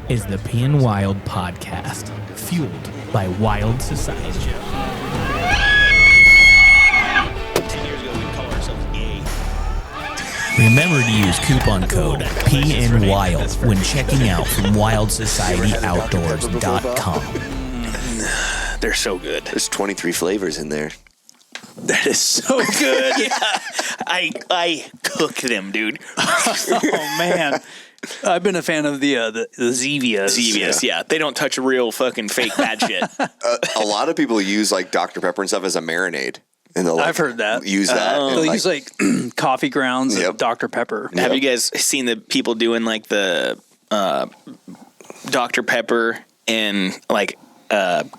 is the PNWild Podcast, fueled by Wild Society. 10 years ago, we'd call ourselves gay. Remember to use coupon code PNWild when checking out from wildsociettyoutdoors.com. They're so good. There's 23 flavors in there. That is so good. Yeah. I cook them, dude. Oh, man. I've been a fan of the Zevias. Zevias, yeah. They don't touch real fucking fake bad shit. A lot of people use like Dr. Pepper and stuff as a marinade. And they'll, I've heard that. Use that. They'll use like coffee grounds Yep. and Dr. Pepper. Have you guys seen the people doing like the Dr. Pepper and like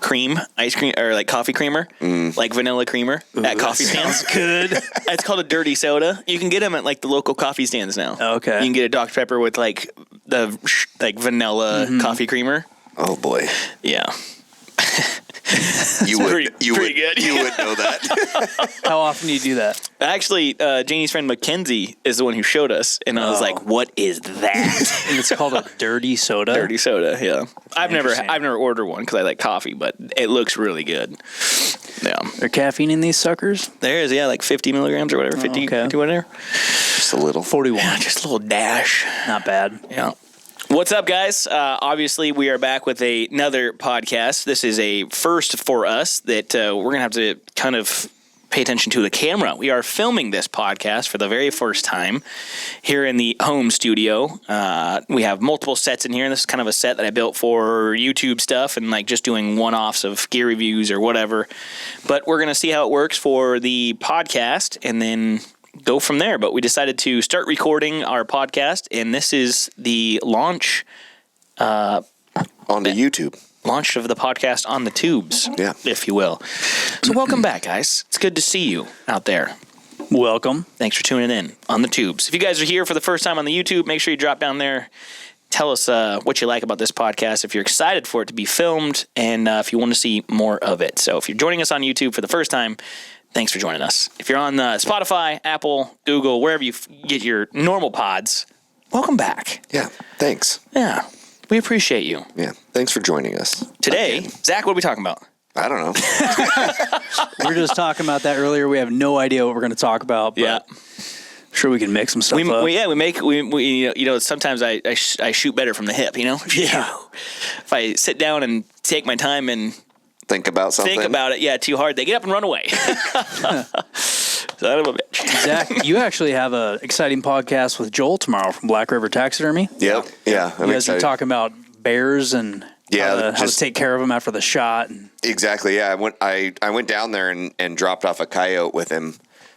cream, ice cream, or like coffee creamer, like vanilla creamer at coffee stands? Good. It's called a dirty soda. You can get them at like the local coffee stands now. Okay. You can get a Dr. Pepper with like the vanilla coffee creamer. Oh boy. Yeah. You would pretty good. You would know that. How often do you do that? Actually, Janie's friend Mackenzie is the one who showed us, and I was like, "What is that?" And it's called a dirty soda. Dirty soda. Yeah, I've never Interesting. ordered one because I like coffee, but it looks really good. Yeah, There caffeine in these suckers? there is. Yeah, like 50 milligrams or whatever, 50, okay. 50 whatever. Just a little. 41. Yeah, just a little dash. Not bad. Yeah. What's up, guys? Obviously, we are back with another podcast. This is a first for us that we're going to have to kind of pay attention to the camera. We are filming this podcast for the very first time here in the home studio. We have multiple sets in here, and this is kind of a set that I built for YouTube stuff and like just doing one-offs of gear reviews or whatever. But we're going to see how it works for the podcast and then go from there. But we decided to start recording our podcast, and this is the launch Onto YouTube. of the podcast on the tubes, Yeah. if you will. So welcome back, guys. It's good to see you out there. Welcome. Thanks for tuning in on the tubes. If you guys are here for the first time on the YouTube, make sure you drop down there. Tell us what you like about this podcast, if you're excited for it to be filmed, and if you want to see more of it. So if you're joining us on YouTube for the first time, thanks for joining us. If you're on Spotify, Apple, Google, wherever you get your normal pods, welcome back. Yeah. Thanks. Yeah, we appreciate you. Yeah. Thanks for joining us. Today, Again. Zach, what are we talking about? I don't know. We were just talking about that earlier. We have no idea what we're going to talk about, but I'm sure we can make some stuff up. Sometimes I shoot better from the hip, you know? Yeah. If I sit down and take my time and Think about something. think about it, too hard, they get up and run away. Son of a bitch. Zach, you actually have an exciting podcast with Joel tomorrow from Black River Taxidermy. Yep. Yeah. I'm You guys are excited. talking about bears and how to take care of them after the shot. And Exactly. Yeah. I went down there and dropped off a coyote with him.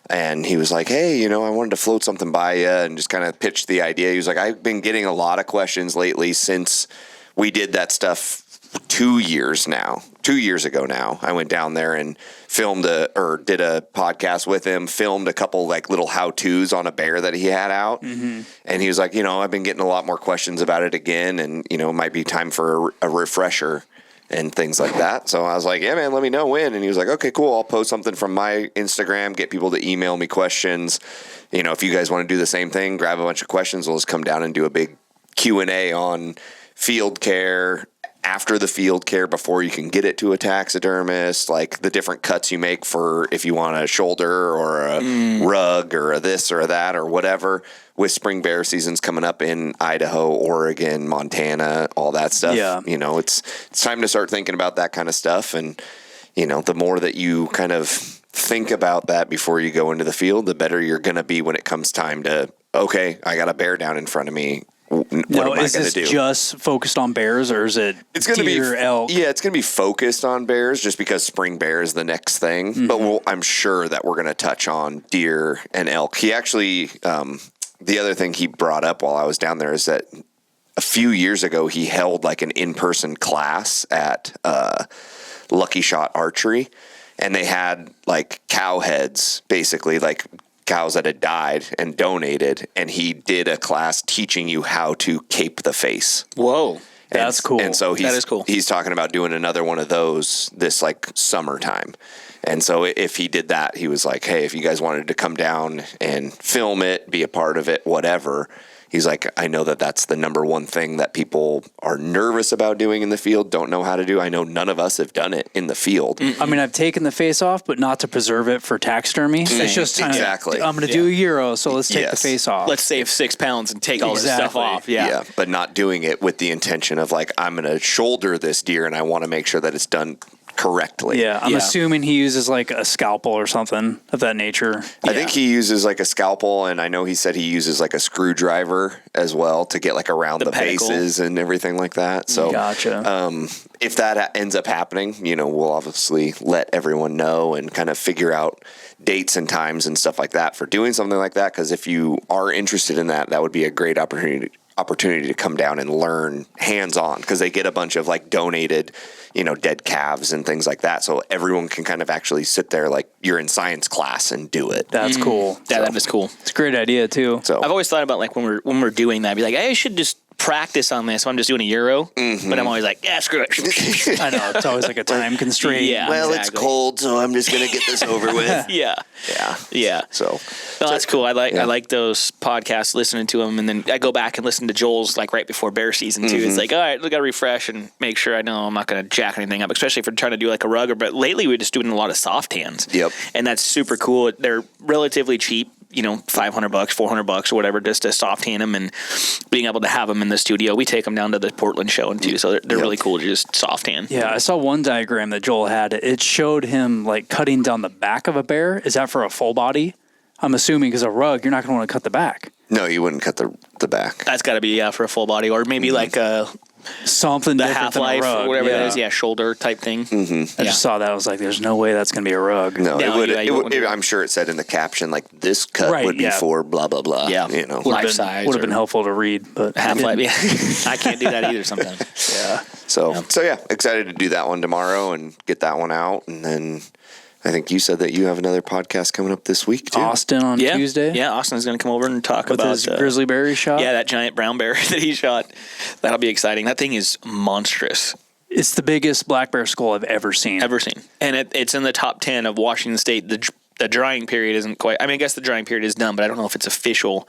And he was like, hey, I wanted to float something by you, and just kind of pitched the idea. He was like, I've been getting a lot of questions lately since we did that stuff 2 years ago now. I went down there and did a podcast with him, filmed a couple like little how-tos on a bear that he had out. Mm-hmm. And he was like, I've been getting a lot more questions about it again, and, it might be time for a refresher and things like that. So I was like, yeah, man, let me know when. And he was like, okay, cool. I'll post something from my Instagram, get people to email me questions. If you guys want to do the same thing, grab a bunch of questions. We'll just come down and do a big Q&A on field care, after the field care, before you can get it to a taxidermist, like the different cuts you make for if you want a shoulder or a rug or a this or a that or whatever, with spring bear seasons coming up in Idaho, Oregon, Montana, all that stuff. Yeah. It's time to start thinking about that kind of stuff. And, the more that you kind of think about that before you go into the field, the better you're going to be when it comes time to, okay, I got a bear down in front of me. What am I going to do? Is this just focused on bears, or is it deer, elk? Yeah, it's going to be focused on bears just because spring bear is the next thing. Mm-hmm. But I'm sure that we're going to touch on deer and elk. He actually, the other thing he brought up while I was down there is that a few years ago he held like an in-person class at Lucky Shot Archery, and they had like cow heads, basically like cows that had died and donated, and he did a class teaching you how to cape the face. Whoa. That's cool. And so that is cool. He's talking about doing another one of those this like summertime. And so if he did that, he was like, hey, if you guys wanted to come down and film it, be a part of it, whatever, he's like, I know that that's the number one thing that people are nervous about doing in the field, don't know how to do. I know none of us have done it in the field. I mean, I've taken the face off, but not to preserve it for taxidermy. It's just exactly. I'm going to do a gyro, so let's take the face off. Let's save 6 pounds and take all this stuff off. Yeah. But not doing it with the intention of like, I'm going to shoulder this deer and I want to make sure that it's done correctly. Yeah, I'm assuming he uses like a scalpel or something of that nature. I think he uses like a scalpel, and I know he said he uses like a screwdriver as well to get like around the bases and everything like that. So gotcha. If that ends up happening, we'll obviously let everyone know and kind of figure out dates and times and stuff like that for doing something like that. Because if you are interested in that, that would be a great opportunity to come down and learn hands-on, because they get a bunch of like donated, dead calves and things like that. So everyone can kind of actually sit there like you're in science class and do it. That's cool. Yeah, that is cool. It's a great idea too. So I've always thought about like when we're doing that, I'd be like, I should just practice on this. So I'm just doing a gyro, but I'm always like, screw it. I know, it's always like a time constraint. Yeah. Well, it's cold, so I'm just going to get this over with. Yeah. So that's cool. I like those podcasts, listening to them, and then I go back and listen to Joel's like right before bear season too. It's like, all right, we got to refresh and make sure I know I'm not going to jack anything up, especially if we're trying to do like a rugger. But lately we're just doing a lot of soft hands. Yep. And that's super cool. They're relatively cheap. $500, $400 or whatever, just to soft hand them, and being able to have them in the studio. We take them down to the Portland show and too, so they're really cool to just soft hand. Yeah, I saw one diagram that Joel had. It showed him like cutting down the back of a bear. Is that for a full body? I'm assuming because a rug, you're not going to want to cut the back. No, you wouldn't cut the back. That's got to be for a full body, or maybe like something the different than a Half-Life rug. or whatever that is, shoulder type thing. I just saw that. I was like, "There's no way that's going to be a rug." No, it would. I'm sure it said in the caption like this cut would be for blah blah blah. Yeah, life size would have been helpful to read, but Half-Life. Yeah, I can't do that either sometimes. So excited to do that one tomorrow and get that one out, and then I think you said that you have another podcast coming up this week too. Austin on Tuesday. Yeah, Austin's going to come over and talk with about his grizzly bear he shot. Yeah, that giant brown bear that he shot. That'll be exciting. That thing is monstrous. It's the biggest black bear skull I've ever seen. And it's in the top 10 of Washington State. The drying period isn't quite. I mean, I guess the drying period is done, but I don't know if it's official.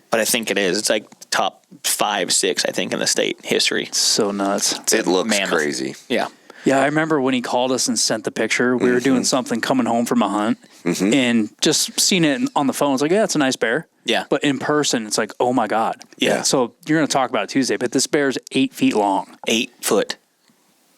But I think it is. It's like top 5, 6, I think, in the state history. It's so nuts. It looks crazy. Yeah. Yeah, I remember when he called us and sent the picture. We were doing something coming home from a hunt, and just seeing it on the phone. It's like, yeah, it's a nice bear. Yeah. But in person, it's like, oh my God. Yeah. So you're going to talk about it Tuesday, but this bear's 8 feet long. 8 foot.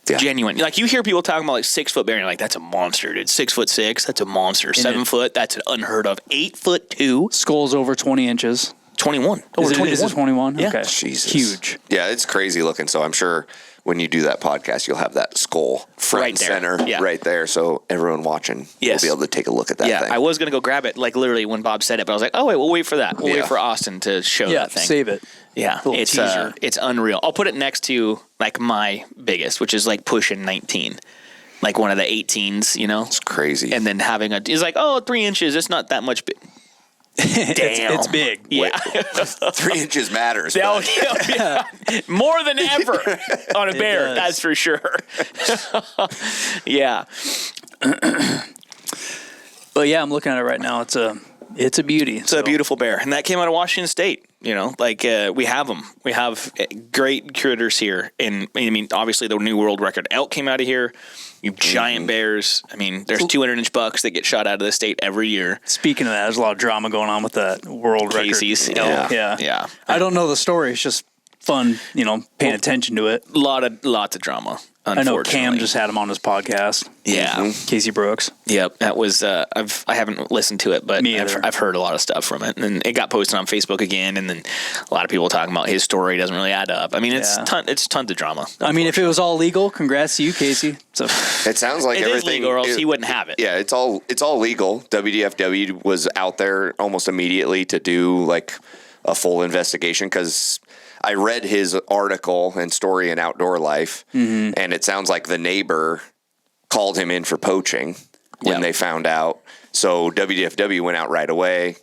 Yeah. Genuine. Like you hear people talking about like 6 foot bear, and you're like, that's a monster, dude. 6'6", that's a monster. 7 foot, that's unheard of. 8'2". Skull's over 20 inches. 21. Over 21. Is it 21? Yeah. Okay. Jesus. Huge. Yeah, it's crazy looking. So I'm sure when you do that podcast, you'll have that skull front and center right there. So everyone watching will be able to take a look at that thing. I was going to go grab it like literally when Bob said it, but I was like, oh, wait, we'll wait for that. We'll wait for Austin to show that thing. Save it. Yeah, it's unreal. I'll put it next to like my biggest, which is like pushing 19. Like one of the 18s, It's crazy. And then having it's like, 3 inches. It's not that much big. Damn. It's big. Yeah. 3 inches matters. Yeah. More than ever on a bear, that's for sure. Yeah. But yeah, I'm looking at it right now. It's a beauty. It's a beautiful bear. And that came out of Washington State. We have them. We have great critters here. And I mean, obviously the new world record elk came out of here. You have giant bears. I mean, there's 200-inch bucks that get shot out of the state every year. Speaking of that, there's a lot of drama going on with that world Casey's record. elk. Yeah. I don't know the story. It's just fun, paying attention to it. Lots of drama. I know Cam just had him on his podcast. Yeah. Casey Brooks. Yep. That was, I haven't listened to it, but I've heard a lot of stuff from it. And it got posted on Facebook again. And then a lot of people talking about his story doesn't really add up. I mean, it's tons of drama. I mean, if it was all legal, congrats to you, Casey. So it sounds like everything is legal, or else he wouldn't have it. Yeah, it's all legal. WDFW was out there almost immediately to do like a full investigation, because I read his article and story in Outdoor Life, and it sounds like the neighbor called him in for poaching when they found out. So WDFW went out right away.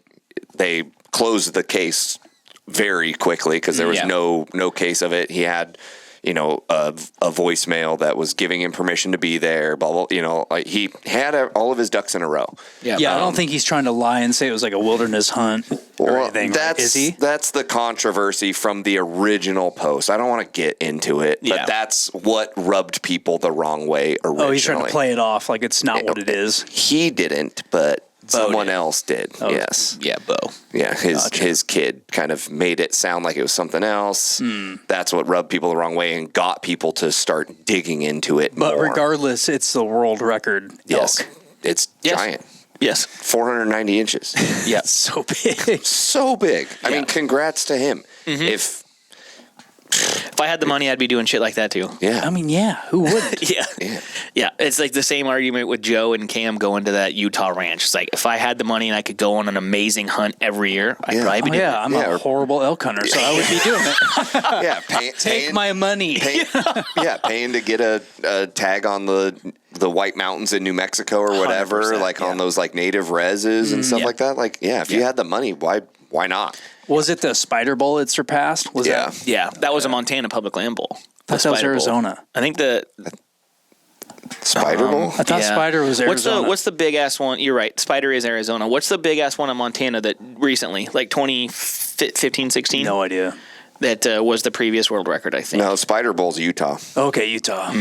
They closed the case very quickly because there was no case of it. He had a voicemail that was giving him permission to be there, blah, blah, like he had all of his ducks in a row. Yeah, I don't think he's trying to lie and say it was like a wilderness hunt or anything. Is he? That's the controversy from the original post. I don't want to get into it, but that's what rubbed people the wrong way originally. Oh, he's trying to play it off like it's not what it is. He didn't, but someone else did. Oh, yes. Yeah, Bo. Yeah, his kid kind of made it sound like it was something else. That's what rubbed people the wrong way and got people to start digging into it more. But regardless, it's the world record Yes. elk. It's giant. Yes. 490 inches. Yeah. So big. So big. I mean, congrats to him. If I had the money, I'd be doing shit like that too. Yeah. I mean, yeah, who wouldn't? Yeah. It's like the same argument with Joe and Cam going to that Utah ranch. It's like if I had the money and I could go on an amazing hunt every year, I'd probably be doing it. I'm a horrible elk hunter, so I would be doing it. Take my money. Paying to get a tag on the White Mountains in New Mexico or whatever, like on those like native reses and stuff like that. Like, if you had the money, why not? Was it the Spider Bowl it surpassed? That was a Montana public land bowl. That was Arizona. I think the Spider Bowl? I thought Spider was Arizona. What's the big ass one? You're right. Spider is Arizona. What's the big ass one in Montana that recently, like 2015, 16? No idea. That was the previous world record, I think. No, Spider Bowl's Utah. Okay, Utah.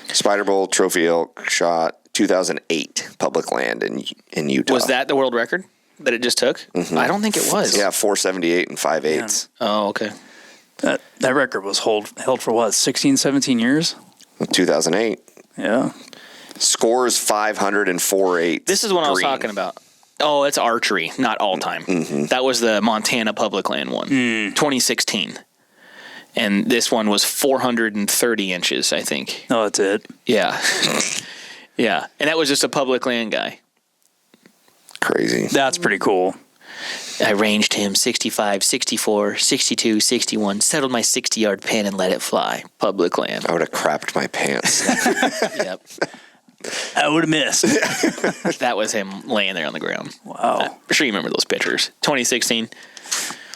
Spider Bowl trophy elk shot 2008 public land in Utah. Was that the world record that it just took? I don't think it was. Yeah, 478 and 5/8. Oh, okay. That record was held for what, 16, 17 years? 2008. Yeah. Scores 500 and 4/8. This is what I was talking about. Oh, it's archery, not all time. That was the Montana public land one, 2016. And this one was 430 inches, I think. Oh, that's it. Yeah. Yeah. And that was just a public land guy. Crazy. That's pretty cool. I ranged him 65, 64, 62, 61, settled my 60-yard pin and let it fly. Public land. I would have crapped my pants. Yep. I would have missed. That was him laying there on the ground. Wow. I'm sure you remember those pictures. 2016.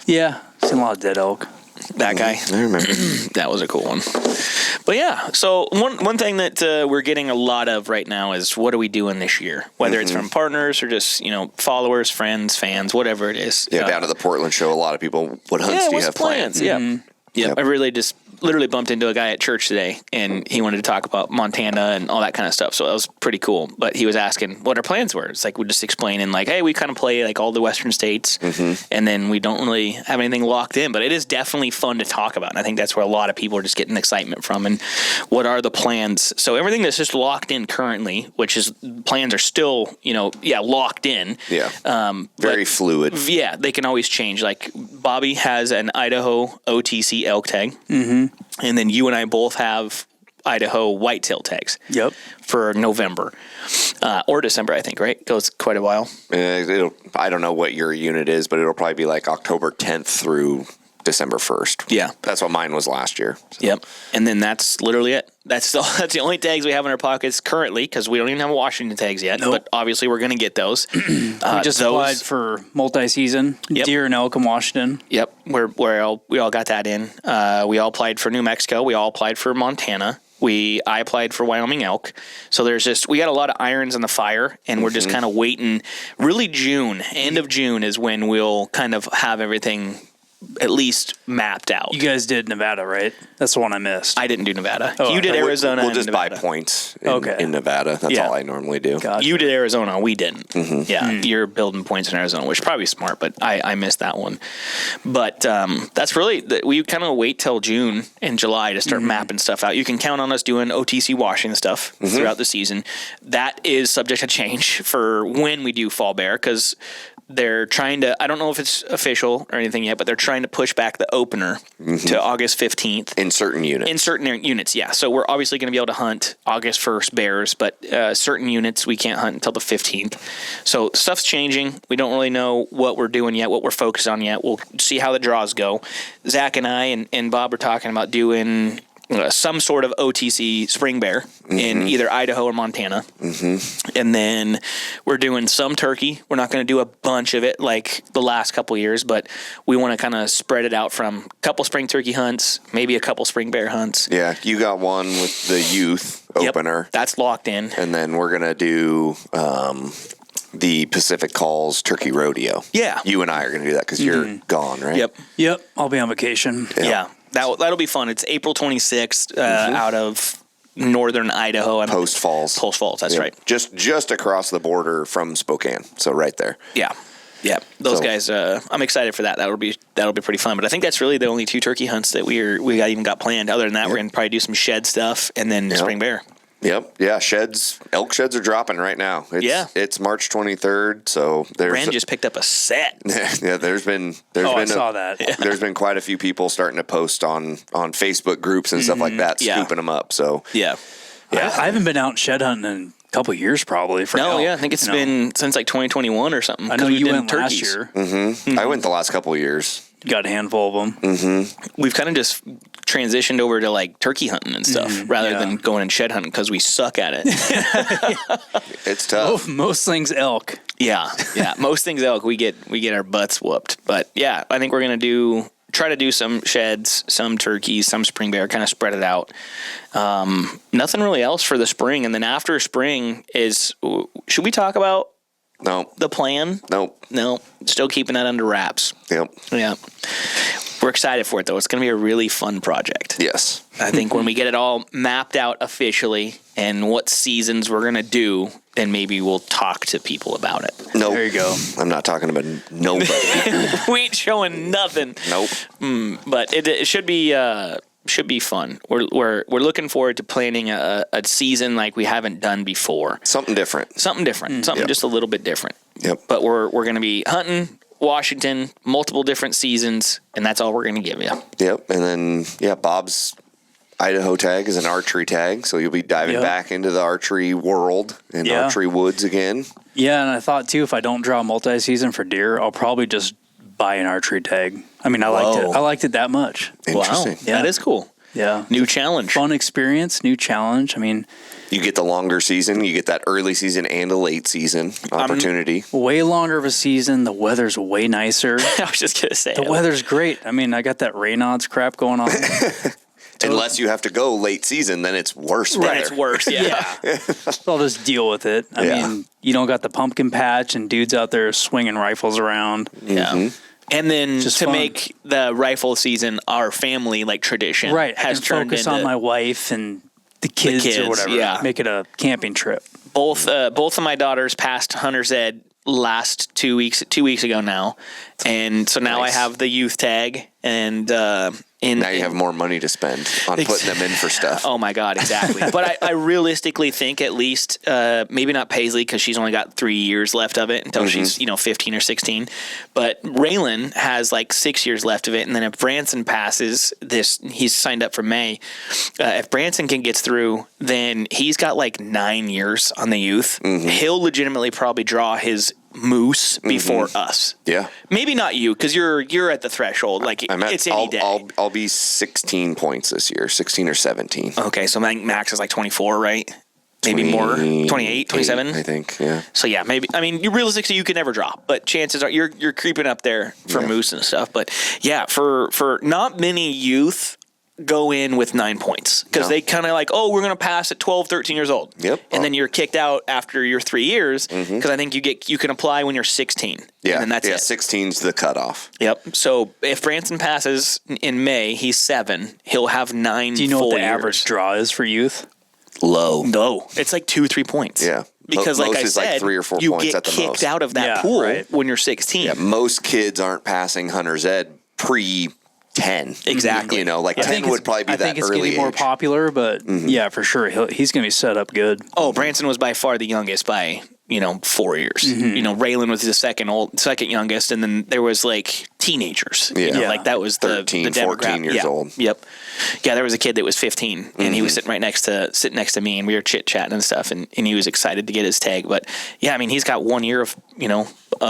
Yeah. Seen a lot of dead elk. That guy. I remember. That was a cool one. But yeah, so one thing that we're getting a lot of right now is what are we doing this year? Whether it's from partners or just, followers, friends, fans, whatever it is. Yeah, down at the Portland show, a lot of people, what hunts do you have planned? Yeah. Yeah, I really just literally bumped into a guy at church today, and he wanted to talk about Montana and all that kind of stuff. So that was pretty cool. But he was asking what our plans were. It's like we're just explaining, like, hey, we kind of play like all the Western states, and then we don't really have anything locked in. But it is definitely fun to talk about, and I think that's where a lot of people are just getting excitement from. And what are the plans? So everything that's just locked in currently, which is plans are still, locked in. Yeah. Very fluid. Yeah, they can always change. Like Bobby has an Idaho OTC elk tag. And then you and I both have Idaho whitetail tags. Yep. For November or December, I think, right? Goes quite a while. I don't know what your unit is, but it'll probably be like October 10th through December 1st. Yeah. That's what mine was last year. So. Yep. And then that's literally it. That's the only tags we have in our pockets currently because we don't even have Washington tags yet. Nope. But obviously we're going to get those. We just applied for multi-season deer and elk in Washington. Yep. We all got that in. We all applied for New Mexico. We all applied for Montana. I applied for Wyoming elk. So we got a lot of irons in the fire, and we're just kind of waiting. Really end of June is when we'll kind of have everything at least mapped out. You guys did Nevada, right? That's the one I missed. I didn't do Nevada. Oh, you did Arizona. We'll just and buy Nevada. Points in Nevada. That's all I normally do. Gotcha. You did Arizona. We didn't. Yeah, you're building points in Arizona, which is probably smart, but I missed that one. But that's really, we kind of wait till June and July to start mapping stuff out. You can count on us doing OTC washing stuff throughout the season. That is subject to change for when we do fall bear because they're trying to, I don't know if it's official or anything yet, but they're trying to push back the opener to August 15th. In certain units. Yeah. So we're obviously going to be able to hunt August 1st bears, but certain units we can't hunt until the 15th. So stuff's changing. We don't really know what we're doing yet, what we're focused on yet. We'll see how the draws go. Zach and I and Bob are talking about doing some sort of OTC spring bear in either Idaho or Montana. And then we're doing some turkey. We're not going to do a bunch of it like the last couple years, but we want to kind of spread it out from a couple spring turkey hunts, maybe a couple spring bear hunts. Yeah, you got one with the youth opener. That's locked in. And then we're going to do the Pacific Calls Turkey Rodeo. Yeah. You and I are going to do that because you're gone, right? Yep. I'll be on vacation. Yeah. That'll be fun. It's April 26th out of northern Idaho. Post Falls. Post Falls, that's right. Just across the border from Spokane. So right there. Yeah. Those guys, I'm excited for that. That'll be pretty fun. But I think that's really the only 2 turkey hunts that we even got planned. Other than that, we're going to probably do some shed stuff and then spring bear. Yep. Yeah. Elk sheds are dropping right now. It's March 23rd. So Brand just picked up a set. Yeah. I saw that. There's been quite a few people starting to post on Facebook groups and stuff like that, scooping them up. So yeah. I haven't been out shed hunting in a couple of years probably. I think it's been since like 2021 or something. I know you went last year. I went the last couple of years. Got a handful of them. We've kind of just transitioned over to like turkey hunting and stuff rather than going and shed hunting because we suck at it. It's tough. Most things elk. Yeah. Most things elk. We get our butts whooped. But yeah, I think we're gonna try to do some sheds, some turkeys, some spring bear, kind of spread it out. Nothing really else for the spring, and then after spring should we talk about? No. The plan? Nope. No. Still keeping that under wraps. Yep. Yeah. We're excited for it, though. It's going to be a really fun project. Yes. I think when we get it all mapped out officially and what seasons we're going to do, then maybe we'll talk to people about it. Nope. There you go. I'm not talking about nobody. We ain't showing nothing. Nope. But it should be fun. We're looking forward to planning a season like we haven't done before. Something different. Something just a little bit different. Yep. But we're going to be hunting Washington, multiple different seasons, and that's all we're going to give you. Yep. And then, Bob's Idaho tag is an archery tag, so you'll be diving back into the archery world and archery woods again. Yeah, and I thought, too, if I don't draw multi-season for deer, I'll probably just buy an archery tag. I mean, I liked it that much. Interesting. Wow. Yeah. That is cool. Yeah. New challenge. Fun experience, new challenge. I mean, you get the longer season, you get that early season and a late season opportunity. Way longer of a season. The weather's way nicer. I was just going to say. The weather's great. I mean, I got that Raynaud's crap going on. Unless you have to go late season, then it's worse weather. Then it's worse, yeah. So I'll just deal with it. I mean, you don't got the pumpkin patch and dudes out there swinging rifles around. Yeah. And then Just to fun. make the rifle season our family tradition, Right. has I can turned focus into on my wife and the kids or whatever. yeah. Make it a camping trip. both of my daughters passed hunter's ed last 2 weeks ago now, and so now Nice. I have the youth tag and Now you have more money to spend on putting them in for stuff. Oh my God, exactly. But I realistically think at least maybe not Paisley because she's only got 3 years left of it until she's 15 or 16. But Raylan has 6 years left of it, and then if Branson passes this, he's signed up for May. If Branson gets through, then he's got 9 years on the youth. He'll legitimately probably draw his moose before us. Yeah. Maybe not you because you're at the threshold. It's any day. I'll be 16 points this year, 16 or 17. Okay, so I think max is 24, right? Maybe more, 28, 27. I think, yeah. So yeah, maybe. I mean, you realistically you could never drop, but chances are you're creeping up there for moose and stuff. But yeah, for not many youth go in with 9 points because they kind of we're going to pass at 12, 13 years old. Yep. And then you're kicked out after your 3 years because I think you can apply when you're 16. Yeah. And that's it. 16's the cutoff. Yep. So if Branson passes in May, he's 7. He'll have 9 Do you know full what the years. average draw is for youth? Low. No, it's 2-3 points. Yeah. Because Most like I is said, 3 or 4 you points get at the kicked most. out of that Yeah, pool right. when you're 16. Yeah, most kids aren't passing hunter's ed pre-10. Exactly. 10 would probably be I that think it's early getting more age. popular, but yeah, for sure. He's going to be set up good. Oh, Branson was by far the youngest by 4 years. Raylan was the second youngest, and then there was like teenagers. Like that was 13, the 14 years old. Yep. Yeah, there was a kid that was 15, and he was sitting next to me, and we were chit chatting and stuff, and he was excited to get his tag. But yeah, I mean, he's got 1 year of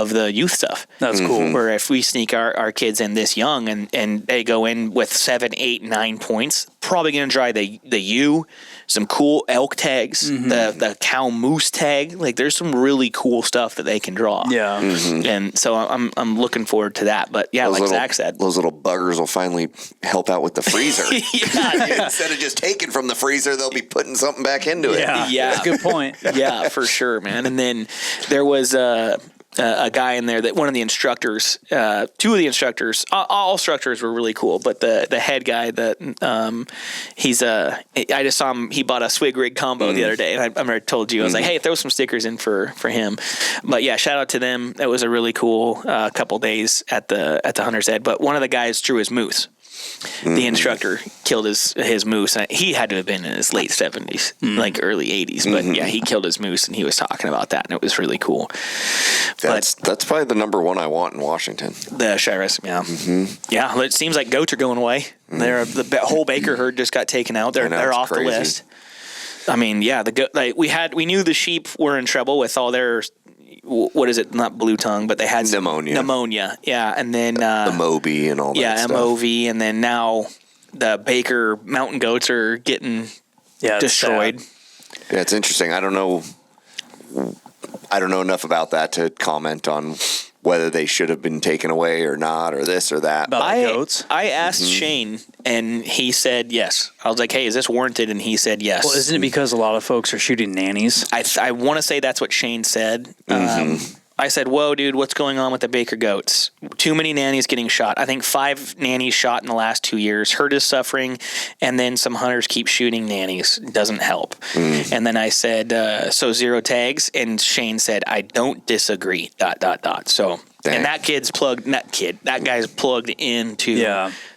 the youth stuff. That's cool. Where if we sneak our kids in this young and they go in with 7, 8, 9 points, probably going to try the U, some cool elk tags, the cow moose tag. Like there's some really cool stuff that they can draw. Yeah. And so I'm looking forward to that. But yeah, like Zach said, those little buggers will finally help out with the freezer. Yeah. Instead of just taking from the freezer, they'll be putting something back into it. Yeah. That's a good point. Yeah, for sure, man. And then there was a guy in there that one of the instructors, two of the instructors, all instructors were really cool, but the head guy that I just saw him. He bought a swig rig combo the other day, and I remember I told you I was like, hey, throw some stickers in for him. But yeah, shout out to them. That was a really cool couple days at the Hunter's Ed. But one of the guys drew his moose. The instructor killed his moose. He had to have been in his late 70s, like early 80s. But yeah, he killed his moose, and he was talking about that, and it was really cool. That's probably the number one I want in Washington. The Shiras, yeah. Yeah, it seems like goats are going away. The whole Baker herd just got taken out. They're off the list. I mean, yeah, we knew the sheep were in trouble with all their, what is it? Not blue tongue, but they had pneumonia. Yeah, and then the Moby and all that. Yeah, stuff. MOV, and then now the Baker mountain goats are getting destroyed. Yeah, it's interesting. I don't know enough about that to comment on whether they should have been taken away or not, or this or that. About the goats? I asked Shane, and he said yes. I was like, hey, is this warranted? And he said yes. Well, isn't it because a lot of folks are shooting nannies? I want to say that's what Shane said. I said, whoa, dude, what's going on with the Baker goats? Too many nannies getting shot. I think 5 nannies shot in the last 2 years. Herd is suffering, and then some hunters keep shooting nannies. Doesn't help. And then I said, so 0 tags? And Shane said, I don't disagree, ... So, Dang. and that guy's plugged into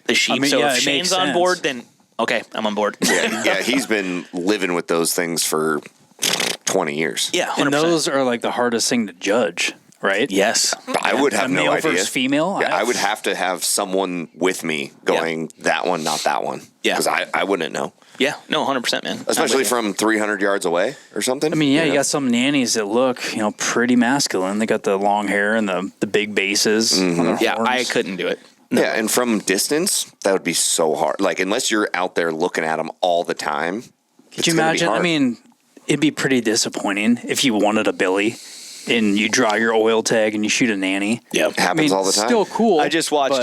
the sheep. I mean, so if Shane's on board, then okay, I'm on board. Yeah, he's been living with those things for 20 years. Yeah, 100%. And those are like the hardest thing to judge, right? Yes. I would have no male idea. versus female? Yeah, I would have to have someone with me going, that one, not that one. Yeah. Because I wouldn't know. Yeah, no, 100%, man. Especially from 300 yards away or something. I mean, you got some nannies that look, pretty masculine. They got the long hair and the big bases on their horns. I couldn't do it. No. Yeah, and from distance, that would be so hard. Like, unless you're out there looking at them all the time. Could you imagine? I mean, it'd be pretty disappointing if you wanted a billy and you draw your oil tag and you shoot a nanny. Yeah, it happens all the time. Still cool. I just watched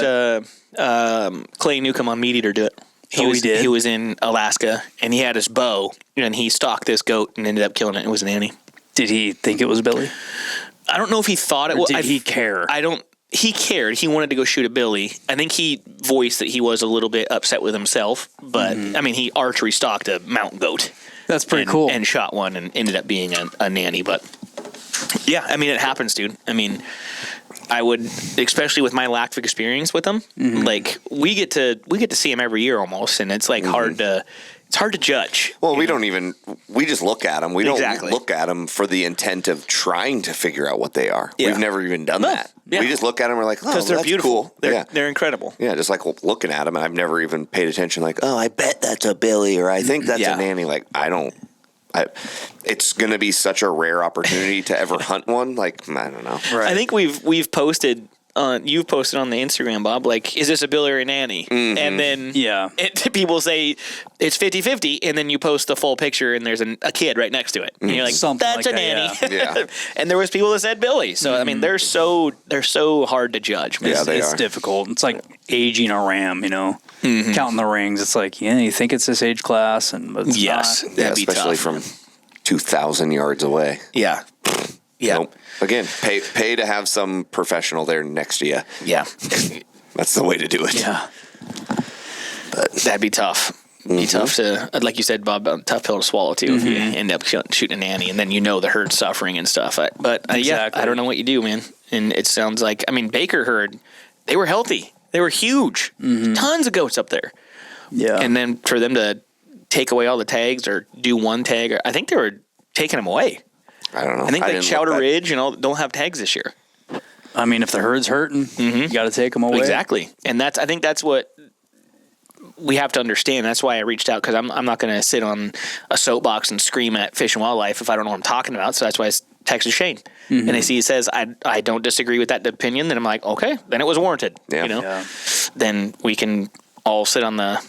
Clay Newcomb on Meat Eater do it. He was in Alaska, and he had his bow, and he stalked this goat and ended up killing it. It was a nanny. Did he think it was Billy? I don't know if he thought it was. Did he care? He cared. He wanted to go shoot a billy. I think he voiced that he was a little bit upset with himself, but I mean, he archery stalked a mountain goat. That's pretty cool. And shot one and ended up being a nanny. But yeah, I mean, it happens, dude. I mean, I would, especially with my lack of experience with them, like we get to see them every year almost, and it's like hard to judge. Well, we just look at them. We don't look at them for the intent of trying to figure out what they are. Yeah. We've never even done that. Yeah. We just look at them and we're like, oh, because they're that's beautiful. Cool. They're incredible. Yeah, just like looking at them, and I've never even paid attention. Like, oh, I bet that's a billy, or I think that's a nanny. Like, it's going to be such a rare opportunity to ever hunt one. Like, I don't know. Right. I think we've posted. You've posted on the Instagram, Bob, like, is this a billy or a nanny? And then people say it's 50-50, and then you post the full picture, and there's a kid right next to it. And you're like, that's a nanny. Yeah. And there was people that said billy. So, I mean, they're so hard to judge. Yeah, it's difficult. It's like aging a ram, counting the rings. It's like, you think it's this age class, but it's not. Yeah, especially from 2,000 yards away. Yeah. Yeah. Nope. Again, pay to have some professional there next to you. Yeah. That's the way to do it. Yeah. But that'd be tough. Be tough to, like you said, Bob, a tough pill to swallow too if you end up shooting a nanny, and then the herd's suffering and stuff. But I don't know what you do, man. And it sounds like, I mean, Baker herd, they were healthy. They were huge. Tons of goats up there. Yeah. And then for them to take away all the tags or do one tag, I think they were taking them away. I don't know. I think like didn't Chowder look that- Ridge and all don't have tags this year. I mean, if the herd's hurting, you got to take them away. Exactly. And I think that's what we have to understand. That's why I reached out, because I'm not going to sit on a soapbox and scream at Fish and Wildlife if I don't know what I'm talking about. So that's why I texted Shane. And I see he says, I don't disagree with that opinion. Then I'm like, okay, then it was warranted. Yeah. You know? Yeah. Then we can all sit on the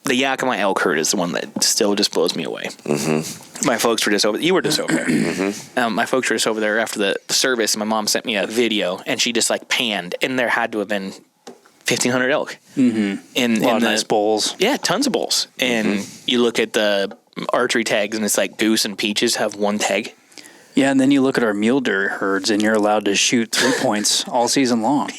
Yakima elk herd is the one that still just blows me away. My folks were just over. You were just over there. My folks were just over there after the service, and my mom sent me a video, and she just like panned, and there had to have been 1,500 elk. In A lot of nice bulls. Yeah, tons of bulls. And you look at the archery tags, and it's like goose and peaches have one tag. Yeah, and then you look at our mule deer herds, and you're allowed to shoot 3 points all season long.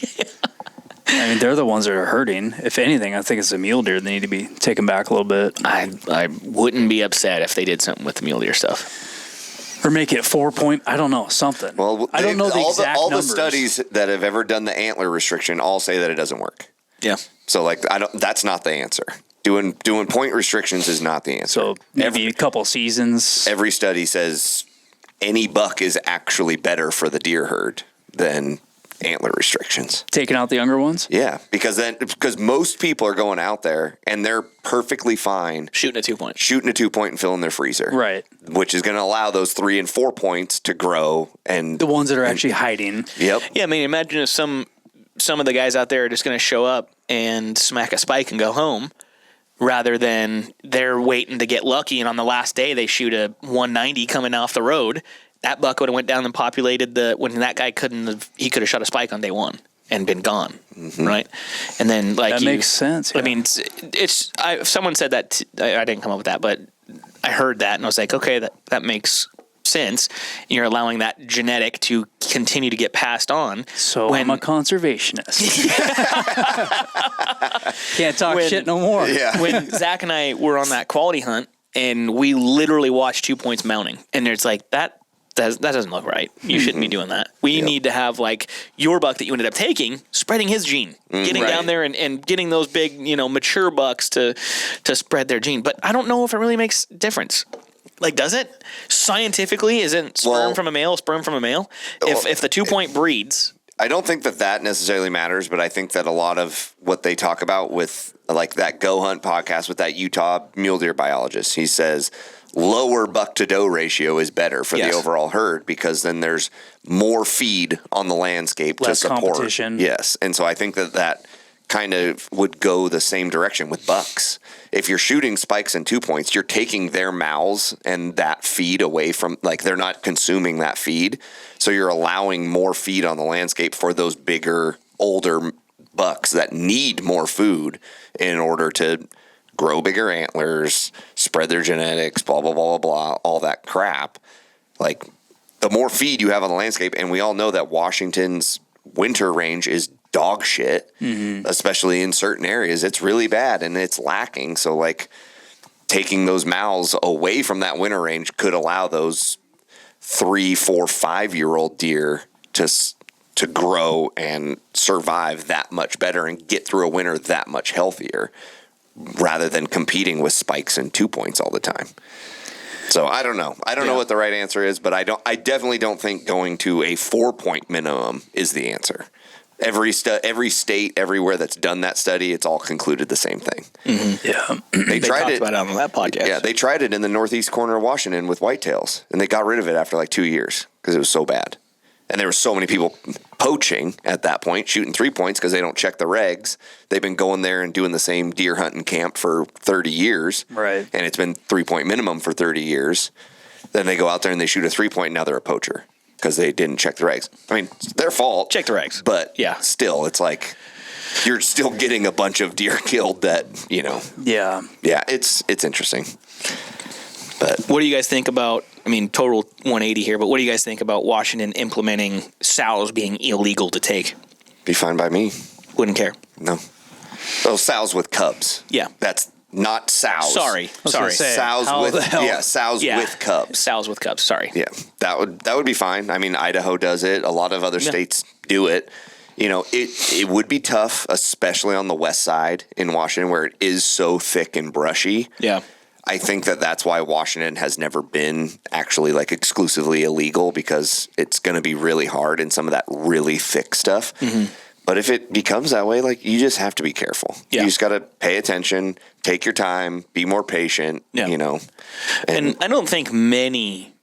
I mean, they're the ones that are hurting. If anything, I think it's the mule deer. They need to be taken back a little bit. I wouldn't be upset if they did something with the mule deer stuff. Or make it 4 point. I don't know, something. Well, I don't know the exact all numbers. the studies that have ever done the antler restriction all say that it doesn't work. Yeah. So like that's not the answer. Doing point restrictions is not the answer. So maybe a couple seasons. Every study says any buck is actually better for the deer herd than antler restrictions. Taking out the younger ones? Yeah, because most people are going out there and they're perfectly fine Shooting a 2 point. shooting a 2 point and filling their freezer. Right. Which is going to allow those 3 and 4 points to grow and The ones that are actually hiding. Yep. Yeah, I mean, imagine if some of the guys out there are just going to show up and smack a spike and go home, rather than they're waiting to get lucky, and on the last day they shoot a 190 coming off the road. That buck would have went down and populated when that guy could have shot a spike on day one and been gone, right? And then That makes sense. I yeah. mean, someone said that I didn't come up with that, but I heard that and I was like, okay, that makes sense. You're allowing that genetic to continue to get passed on. So I'm a conservationist. Can't talk shit no more. Yeah. When Zach and I were on that quality hunt, and we literally watched 2 points mounting, and it's like that doesn't look right. You shouldn't be doing that. We need to have like your buck that you ended up taking, spreading his gene, getting down there and getting those big, mature bucks to spread their gene. But I don't know if it really makes a difference. Like, does it? Scientifically, isn't sperm from a male sperm from a male? If the 2 point breeds, I don't think that necessarily matters, but I think that a lot of what they talk about with like that GOHUNT podcast with that Utah mule deer biologist, he says lower buck to doe ratio is better for the overall herd, because then there's more feed on the landscape Less to support. competition. Yes. And so I think that kind of would go the same direction with bucks. If you're shooting spikes and 2 points, you're taking their mouths and that feed away from, like, they're not consuming that feed. So you're allowing more feed on the landscape for those bigger, older bucks that need more food in order to grow bigger antlers, spread their genetics, blah, blah, blah, blah, blah, all that crap. Like, the more feed you have on the landscape, and we all know that Washington's winter range is dog shit, especially in certain areas. It's really bad and it's lacking. So, like, taking those mouths away from that winter range could allow those 3, 4, 5-year-old deer to grow and survive that much better and get through a winter that much healthier, rather than competing with spikes and 2 points all the time. So I don't know. I don't know what the right answer is, but I definitely don't think going to a 4 point minimum is the answer. Every state, everywhere that's done that study, it's all concluded the same thing. Yeah. They tried talked it about it on that podcast. Yeah, they tried it in the northeast corner of Washington with whitetails, and they got rid of it after like 2 years because it was so bad. And there were so many people poaching at that point, shooting 3 points because they don't check the regs. They've been going there and doing the same deer hunting camp for 30 years. Right. And it's been 3 point minimum for 30 years. Then they go out there and they shoot a 3 point, and now they're a poacher because they didn't check the regs. I mean, it's their fault. Check the regs. But Yeah. still, it's like you're still getting a bunch of deer killed that, Yeah. Yeah, it's interesting. But What do you guys think about, total 180 here, but what do you guys think about Washington implementing sows being illegal to take? be fine by me. Wouldn't care. No. Those sows with cubs. Yeah. That's not sows. Sorry. gonna say, Sows how with the hell? sows with cubs. Sows with cubs. Sorry. Yeah. That would be fine. I mean, Idaho does it. A lot of other states do it. It would be tough, especially on the west side in Washington where it is so thick and brushy. Yeah. I think that's why Washington has never been actually like exclusively illegal, because it's going to be really hard in some of that really thick stuff. But if it becomes that way, like, you just have to be careful. You just got to pay attention, take your time, be more patient, you know. And I don't think many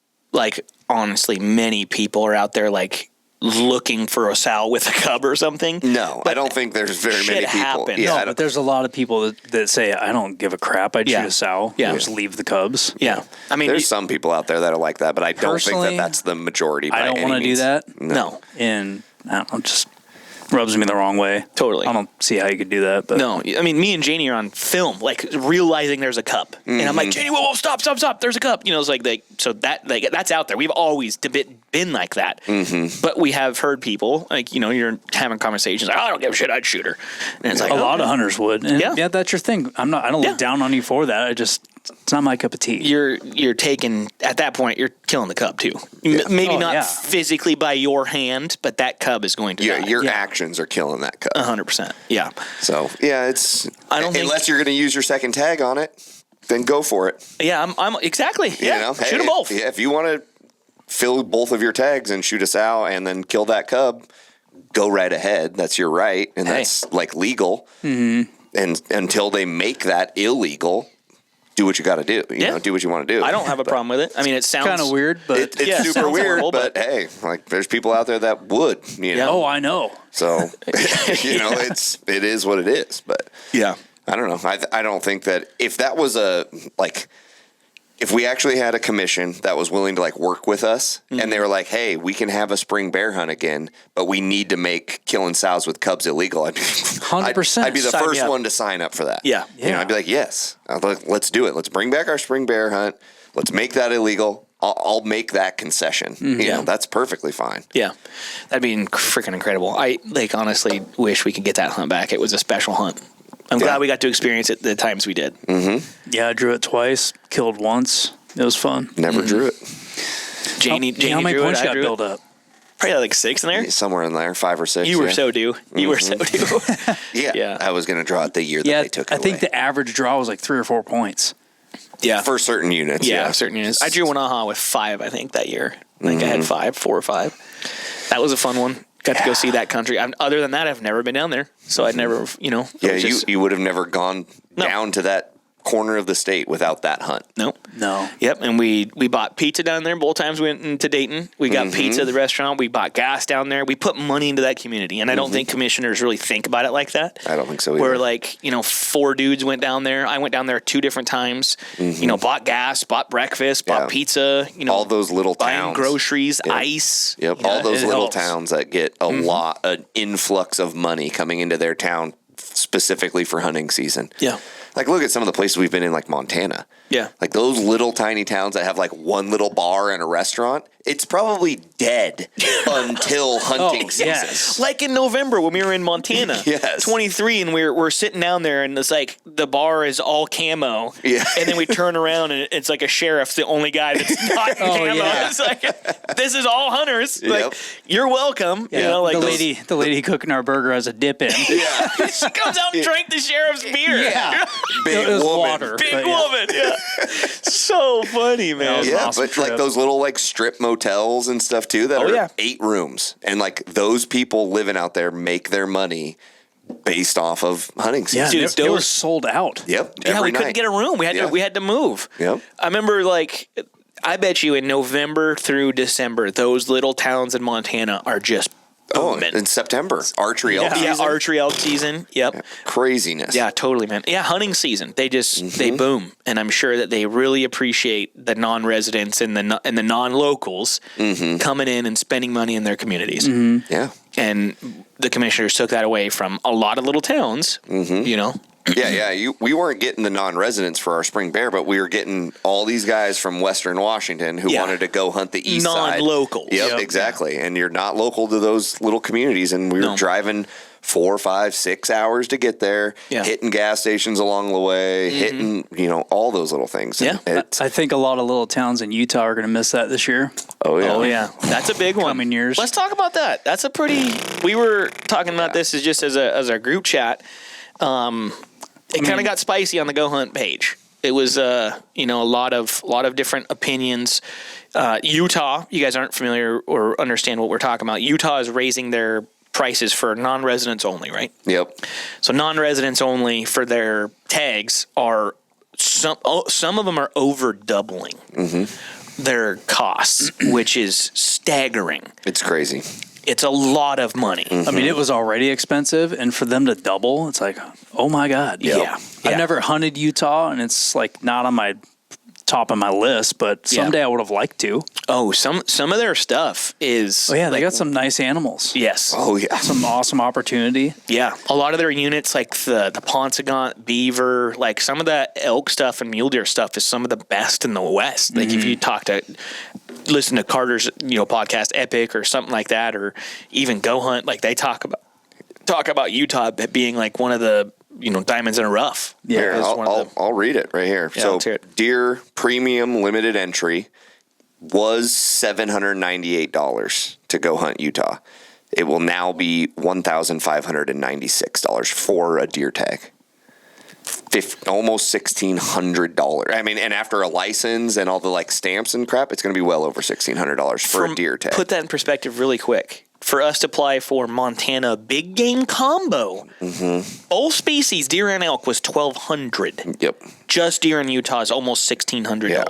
people are out there like looking for a sow with a cub or something. No, but I don't think there's very many people. Happens. Yeah, No, but there's a lot of people that say, I don't give a crap. I'd shoot a sow. Yeah. Just leave the cubs. Yeah. I mean, there's some people out there that are like that, but I don't think Personally, that's the majority by I don't any want to do means. that. No. And I don't know, just rubs me the wrong way. Totally. I don't see how you could do that. But No, I mean, me and Janie are on film, like realizing there's a cup, and I'm like, Janie, whoa, stop! There's a cup. You know, it's like so that that's out there. We've always been like that, but we have heard people like, you know, you're having conversations like, I don't give a shit, I'd shoot her, and it's like a lot of hunters would. And Yeah. that's your thing. I don't look down on you for that. It's not my cup of tea. You're taking, at that point, you're killing the cub too. Maybe not physically by your hand, but that cub is going to die. Your actions are killing that cub. 100%. Yeah. So it's I don't think- unless you're going to use your second tag on it, then go for it. Yeah, I'm exactly. Yeah, You know, shoot them both. Yeah, if you want to fill both of your tags and shoot a sow and then kill that cub, go right ahead. That's your right, and that's like legal. And until they make that illegal, do what you got to do. You know, do what you want to do. I don't have a problem with it. I mean, it sounds kind of weird, but It's super sounds weird, horrible, but hey, like, there's people out there that would. You know, I know. so you know, it is what it is. But yeah. I don't know. I don't think that if that was if we actually had a commission that was willing to like work with us, and they were like, hey, we can have a spring bear hunt again, but we need to make killing sows with cubs illegal, I'd be 100%. I'd be the Sign me first up. one to sign up for that. Yeah. You know, I'd be like, yes, let's do it. Let's bring back our spring bear hunt. Let's make that illegal. I'll make that concession. You know, that's perfectly fine. Yeah, that'd be freaking incredible. I honestly wish we could get that hunt back. It was a special hunt. I'm glad we got to experience it the times we did. Yeah, I drew it twice, killed once. It was fun. Never drew it. Janie how many drew points it. got I drew built it. up? Probably like 6 in there. Somewhere in there, 5 or 6. You were so due. You were so due. Yeah. I was going to draw it the year that they took it I think away. the average draw was like 3 or 4 points. Yeah, For certain units, yeah, certain units. I drew one AHA with 5, I think, that year. I think I had 4 or 5. That was a fun one. Got to go see that country. Other than that, I've never been down there, so I'd never, you know. Yeah, you would have never gone No. down to that corner of the state without that hunt. Nope. No. Yep, and we bought pizza down there. Both times we went into Dayton. We got pizza at the restaurant. We bought gas down there. We put money into that community, and I don't think commissioners really think about it like that. I don't think so either. Where, like, you know, 4 dudes went down there. I went down there 2 different times. You know, bought gas, bought breakfast, bought pizza. You know, all those little buying towns. groceries, ice. Yep, Yeah, all those it little helps. towns that get a lot, an influx of money coming into their town specifically for hunting season. Yeah. Like, look at some of the places we've been in, like Montana. Yeah. Like those little tiny towns that have like one little bar and a restaurant, it's probably dead until hunting season. yes. Like in November when we were in Montana, Yes. 23, and we're sitting down there, and it's like the bar is all camo, Yeah. and then we turn around and it's like a sheriff's the only guy that's not in camo. yeah. It's like, this is all hunters. Yep. Like, you're welcome. You know, like the lady cooking our burger has a dip in. Yeah. she comes out and drank the sheriff's beer. Yeah. Big It was woman. water. Big but yeah. woman. Yeah. So funny, man. was Yeah, awesome but like trip. those little like strip motels and stuff too that Oh, are yeah. 8 rooms, and like those people living out there make their money based off of hunting season. Yeah, Dude, they were those- sold out. Yep. Yeah, every we couldn't night. get a room. We had to move. Yep. I remember, like, I bet you in November through December, those little towns in Montana are just booming. in September, archery elk Yeah, season. archery elk season. Yep. Craziness. Yeah, totally, man. Yeah, hunting season. They just they boom, and I'm sure that they really appreciate the non-residents and the non-locals coming in and spending money in their communities. Yeah. And the commissioners took that away from a lot of little towns. You know. Yeah. We weren't getting the non-residents for our spring bear, but we were getting all these guys from Western Washington who Yeah. wanted to go hunt the east side. Non-locals. Yep, exactly. And you're not local to those little communities, and we were No. driving 4, 5, 6 hours to get there, Yeah. hitting gas stations along the way, hitting, all those little things. Yeah. And it's, I think a lot of little towns in Utah are going to miss that this year. oh yeah. That's a big one. Coming years. Let's talk about that. That's a pretty. We were talking about this as just as a group chat. It kind of got spicy on the GOHUNT page. It was a lot of different opinions. Utah, you guys aren't familiar or understand what we're talking about. Utah is raising their prices for non-residents only, right? Yep. So non-residents only for their tags are some of them are over doubling their costs, which is staggering. It's crazy. It's a lot of money. I mean, it was already expensive, and for them to double, it's like, oh my God. Yeah. I've never hunted Utah, and it's like not on my top of my list, but someday I would have liked to. Oh, some of their stuff is... Oh, yeah, they got some nice animals. Yes. Oh, yeah. Some awesome opportunity. Yeah. A lot of their units, like the Ponsagont, beaver, like some of the elk stuff and mule deer stuff is some of the best in the West. Like if you listen to Carter's, podcast Epic or something like that, or even Go Hunt, like they talk about Utah being like one of the diamonds in a rough. Yeah, Here, I'll read it right here. Yeah, so let's hear it. deer premium limited entry was $798 to Go Hunt Utah. It will now be $1,596 for a deer tag. Almost $1,600. I mean, and after a license and all the stamps and crap, it's going to be well over $1,600 for a deer tag. Put that in perspective really quick. For us to apply for Montana big game combo, all species, deer and elk, was $1,200. Yep. Just deer in Utah is almost $1,600. Yeah.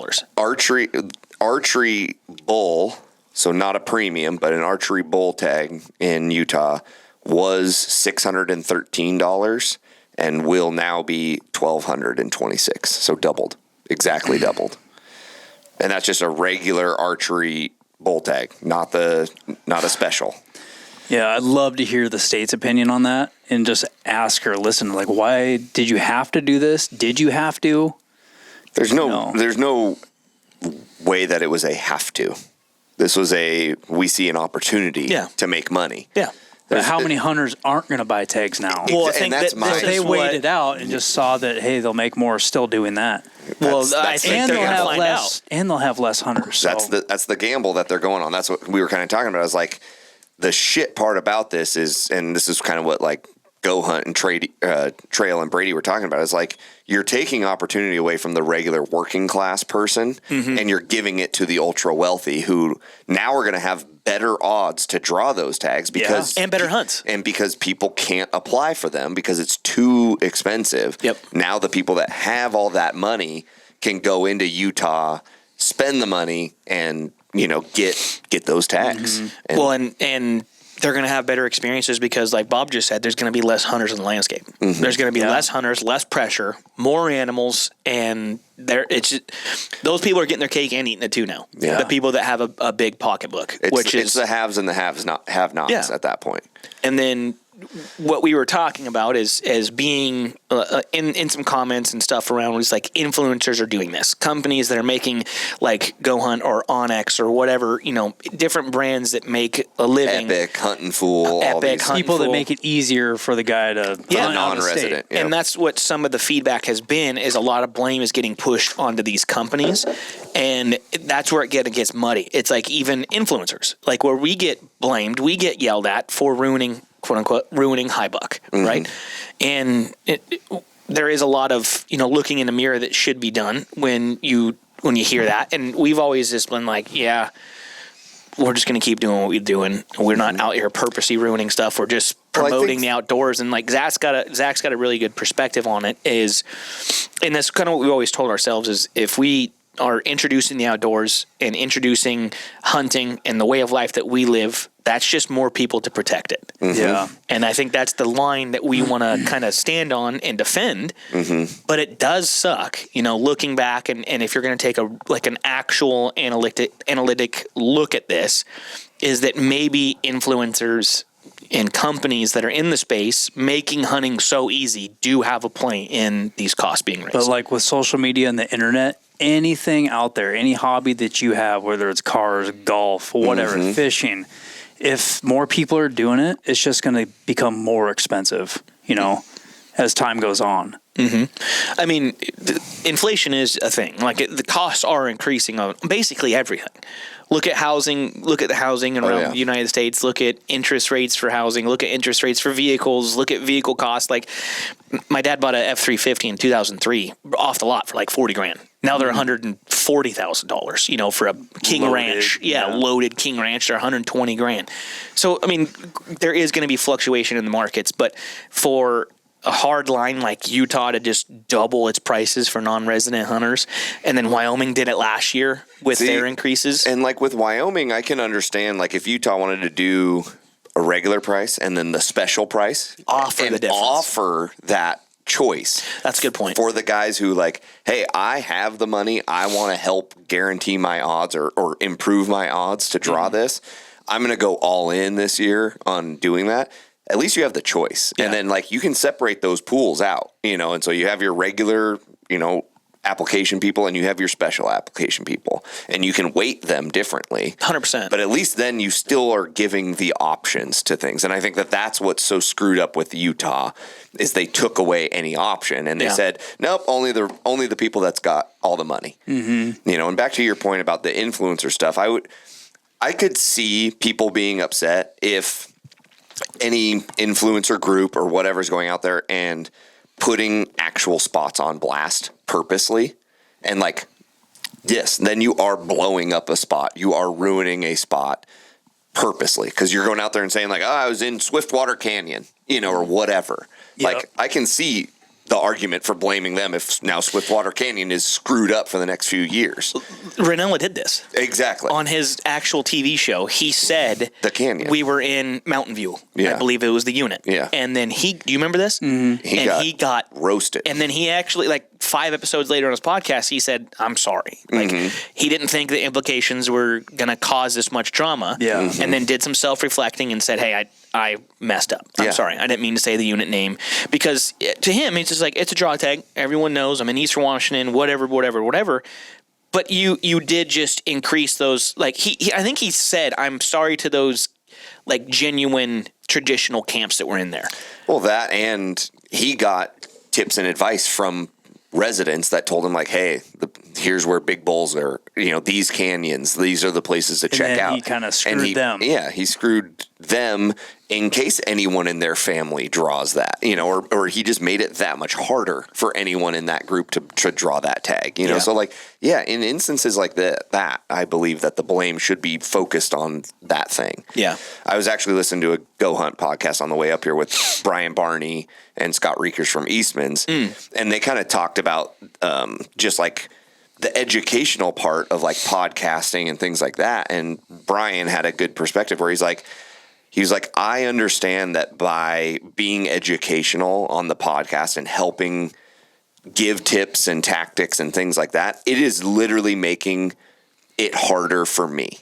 Archery bull, so not a premium, but an archery bull tag in Utah was $613 and will now be $1,226. So doubled, exactly doubled. And that's just a regular archery bull tag, not a special. Yeah, I'd love to hear the state's opinion on that and just ask her, listen, why did you have to do this? Did you have to? There's no way that it was a have to. This was we see an opportunity to make money. Yeah. But how many hunters aren't going to buy tags now? Well, I think that's that They waited out and just saw that, hey, they'll make more still doing that. Well, I think And they're they'll going to have find less. out. And they'll have less hunters. So. That's the gamble that they're going on. That's what we were kind of talking about. I was like, the shit part about this is, and this is kind of what Go Hunt and Trail and Brady were talking about, is you're taking opportunity away from the regular working class person and you're giving it to the ultra wealthy who now are going to have better odds to draw those tags because and better hunts. And because people can't apply for them because it's too expensive. Yep. Now the people that have all that money can go into Utah, spend the money, and get those tags. And they're going to have better experiences because, like Bob just said, there's going to be less hunters in the landscape. There's going to be less hunters, less pressure, more animals, and those people are getting their cake and eating it too now. Yeah. The people that have a big pocketbook, it's the haves and the have-nots at that point. And then what we were talking about is being in some comments and stuff around was influencers are doing this. Companies that are making Go Hunt or Onyx or whatever, different brands that make a living. Epic, Hunting Fool, all these people that make it easier for the guy to hunt non-resident. Yep. And that's what some of the feedback has been, is a lot of blame is getting pushed onto these companies. And that's where it gets muddy. It's even influencers, where we get blamed, we get yelled at for ruining, quote unquote, ruining high buck, right? And there is a lot of looking in the mirror that should be done when you hear that. And we've always just been we're just going to keep doing what we're doing. We're not out here purposely ruining stuff. We're just promoting the outdoors. And Zach's got a really good perspective on it. And that's kind of what we always told ourselves, is if we are introducing the outdoors and introducing hunting and the way of life that we live, that's just more people to protect it. Yeah. And I think that's the line that we want to kind of stand on and defend. But it does suck, looking back. And if you're going to take an actual analytic look at this, is that maybe influencers and companies that are in the space making hunting so easy do have a play in these costs being raised. But with social media and the internet, anything out there, any hobby that you have, whether it's cars, golf, whatever, fishing, if more people are doing it, it's just going to become more expensive, as time goes on. I mean, inflation is a thing. Like the costs are increasing on basically everything. Look at housing. Look at the housing around the United States. Look at interest rates for housing. Look at interest rates for vehicles. Look at vehicle costs. Like my dad bought a F-350 in 2003 off the lot for like $40,000. Now they're $140,000. You know, for a King Loaded, Ranch, loaded King Ranch, they're $120,000. So I mean, there is going to be fluctuation in the markets, but for a hard line like Utah to just double its prices for non-resident hunters, and then Wyoming did it last year with their increases. And like with Wyoming, I can understand like if Utah wanted to do a regular price and then the special price, offer the difference, offer that choice. That's a good point for the guys who like, hey, I have the money, I want to help guarantee my odds or improve my odds to draw this. I'm going to go all in this year on doing that. At least you have the choice. And then like you can separate those pools out, you know, and so you have your regular, you know, application people and you have your special application people and you can weight them differently. 100%. But at least then you still are giving the options to things. And I think that that's what's so screwed up with Utah is they took away any option and they said, nope, only the people that's got all the money. You know, and back to your point about the influencer stuff, I could see people being upset if any influencer group or whatever's going out there and putting actual spots on blast purposely. And like, yes, then you are blowing up a spot. You are ruining a spot purposely because you're going out there and saying like, oh, I was in Swiftwater Canyon, you know, or whatever. Yep. Like I can see the argument for blaming them if now Swiftwater Canyon is screwed up for the next few years. Ranella did this. Exactly. On his actual TV show, he said the canyon. We were in Mountain View. I believe it was the unit. Yeah. And then do you remember this? He got roasted. And then he actually, like 5 episodes later on his podcast, he said, I'm sorry. Like he didn't think the implications were going to cause this much drama. Yeah. And then did some self-reflecting and said, hey, I messed up. I'm sorry. I didn't mean to say the unit name. Because to him, it's just like, it's a draw tag. Everyone knows I'm in Eastern Washington, whatever. But you did just increase those. Like I think he said, I'm sorry to those like genuine traditional camps that were in there. Well, that and he got tips and advice from residents that told him like, hey, here's where big bulls are, you know, these canyons, these are the places to check out. He kind of screwed them. Yeah, he screwed them in case anyone in their family draws that, you know, or he just made it that much harder for anyone in that group to draw that tag, you know. So like, in instances like that, I believe that the blame should be focused on that thing. Yeah. I was actually listening to a GOHUNT podcast on the way up here with Brian Barney and Scott Reekers from Eastman's, and they kind of talked about just like the educational part of like podcasting and things like that. And Brian had a good perspective where he's like, I understand that by being educational on the podcast and helping give tips and tactics and things like that, it is literally making it harder for me.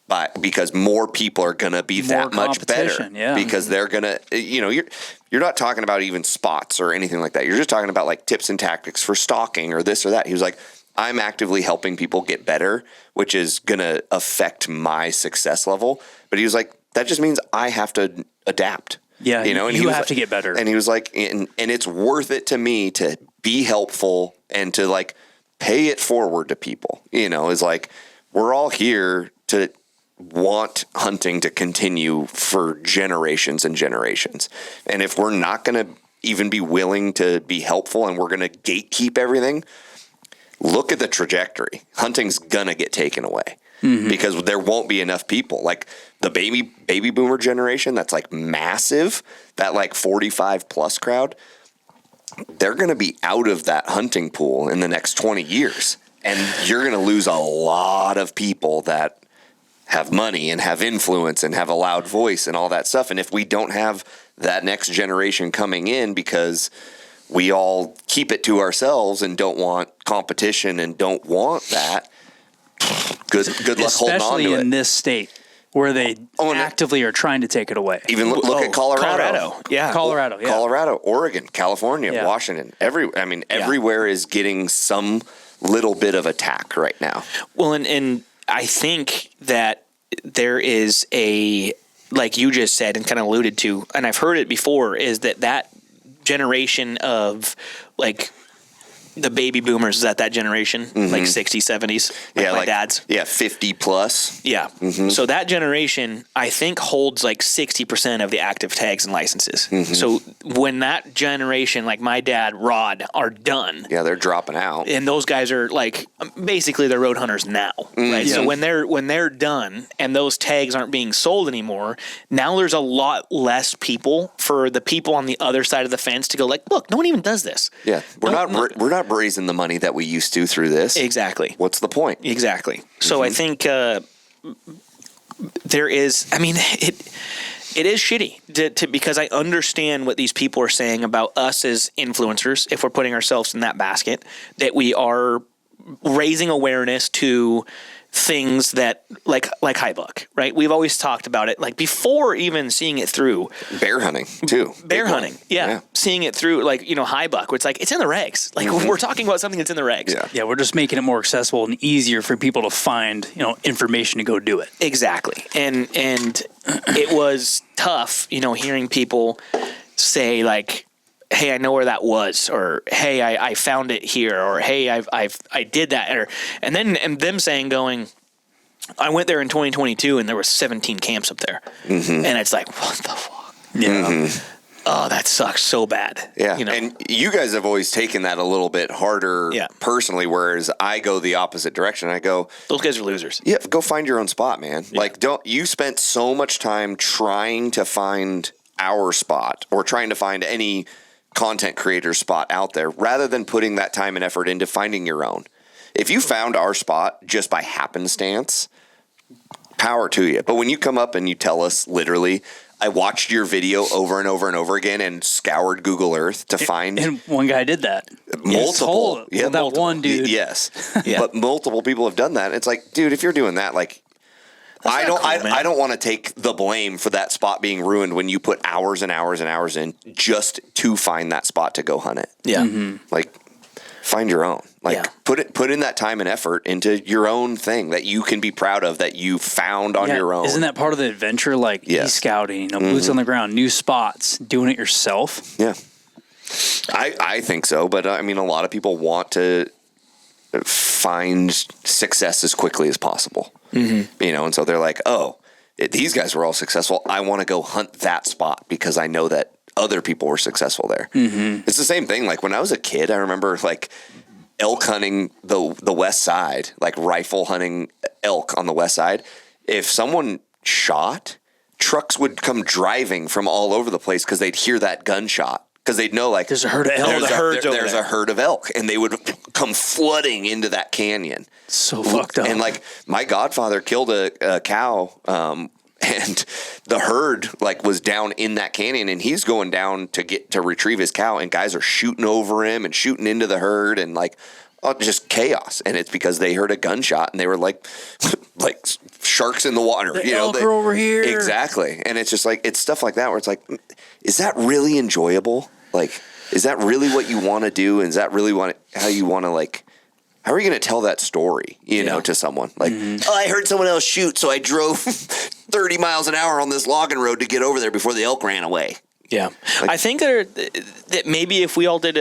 But because more people are going to be that much better because they're going to, you know, you're not talking about even spots or anything like that. You're just talking about like tips and tactics for stalking or this or that. He was like, I'm actively helping people get better, which is going to affect my success level. But he was like, that just means I have to adapt. Yeah, you know, and you have to get better. And he was like, and it's worth it to me to be helpful and to like pay it forward to people. You know, is like, we're all here to want hunting to continue for generations and generations. And if we're not going to even be willing to be helpful and we're going to gatekeep everything, look at the trajectory. Hunting's going to get taken away because there won't be enough people. Like the baby boomer generation, that's like massive, that like 45 plus crowd, they're going to be out of that hunting pool in the next 20 years. And you're going to lose a lot of people that have money and have influence and have a loud voice and all that stuff. And if we don't have that next generation coming in because we all keep it to ourselves and don't want competition and don't want that, good luck holding on to it. Especially in this state where they actively are trying to take it away. Even look at Colorado. Colorado, Oregon, California, Washington. Everywhere is getting some little bit of attack right now. Well, and I think that there is a, like you just said and kind of alluded to, and I've heard it before, is that generation of like the baby boomers. Is that generation? Like 60s, 70s? Like my dad's? Yeah, 50 plus. Yeah. So that generation, I think, holds like 60% of the active tags and licenses. So when that generation, like my dad, Rod, are done. Yeah, they're dropping out. And those guys are like, basically they're road hunters now, right? Yeah. So when they're done and those tags aren't being sold anymore, now there's a lot less people for the people on the other side of the fence to go like, look, no one even does this. Yeah, we're not raising the money that we used to through this. Exactly. What's the point? Exactly. So I think there is. I mean, it is shitty to because I understand what these people are saying about us as influencers. If we're putting ourselves in that basket, that we are raising awareness to things that like high buck, right? We've always talked about it, like before even seeing it through. Bear hunting too. Bear hunting, yeah. Seeing it through, like high buck, where it's like it's in the regs. Like we're talking about something that's in the regs. Yeah, we're just making it more accessible and easier for people to find, information to go do it. Exactly, and it was tough, hearing people say like, hey, I know where that was, or hey, I found it here, or hey, I did that, and them saying going, I went there in 2022 and there were 17 camps up there, and it's like, what the fuck? Yeah. Oh, that sucks so bad. Yeah, and you guys have always taken that a little bit harder personally, whereas I go the opposite direction. I go, those guys are losers. Yeah, go find your own spot, man. Yeah. Like, you spent so much time trying to find our spot or trying to find any content creator spot out there rather than putting that time and effort into finding your own. If you found our spot just by happenstance, power to you. But when you come up and you tell us literally, I watched your video over and over and over again and scoured Google Earth to find. And one guy did that. Multiple. Yeah, that one dude. Yes. But multiple people have done that. It's like, dude, if you're doing that, like, I don't want to take the blame for that spot being ruined when you put hours and hours and hours in just to find that spot to go hunt it. Yeah. Like, find your own. Like, put in that time and effort into your own thing that you can be proud of, that you found on your own. Isn't that part of the adventure? Like e-scouting, boots on the ground, new spots, doing it yourself. Yeah. I think so, but I mean, a lot of people want to find success as quickly as possible. And so they're like, oh, these guys were all successful. I want to go hunt that spot because I know that other people were successful there. It's the same thing. Like when I was a kid, I remember like elk hunting the west side, like rifle hunting elk on the west side. If someone shot, trucks would come driving from all over the place because they'd hear that gunshot. Because they'd know, like, there's a herd of elk. There's a herd of elk, and they would come flooding into that canyon. So fucked up. And like my godfather killed a cow, and the herd like was down in that canyon, and he's going down to retrieve his cow, and guys are shooting over him and shooting into the herd, and like just chaos. And it's because they heard a gunshot, and they were like sharks in the water. The elk are over here. Exactly, and it's just like it's stuff like that where it's like, is that really enjoyable? Like, is that really what you want to do? And is that really how you want to, like, how are you going to tell that story, to someone? Like, oh, I heard someone else shoot, so I drove 30 miles an hour on this logging road to get over there before the elk ran away. Yeah. Like, I think that maybe if we all did,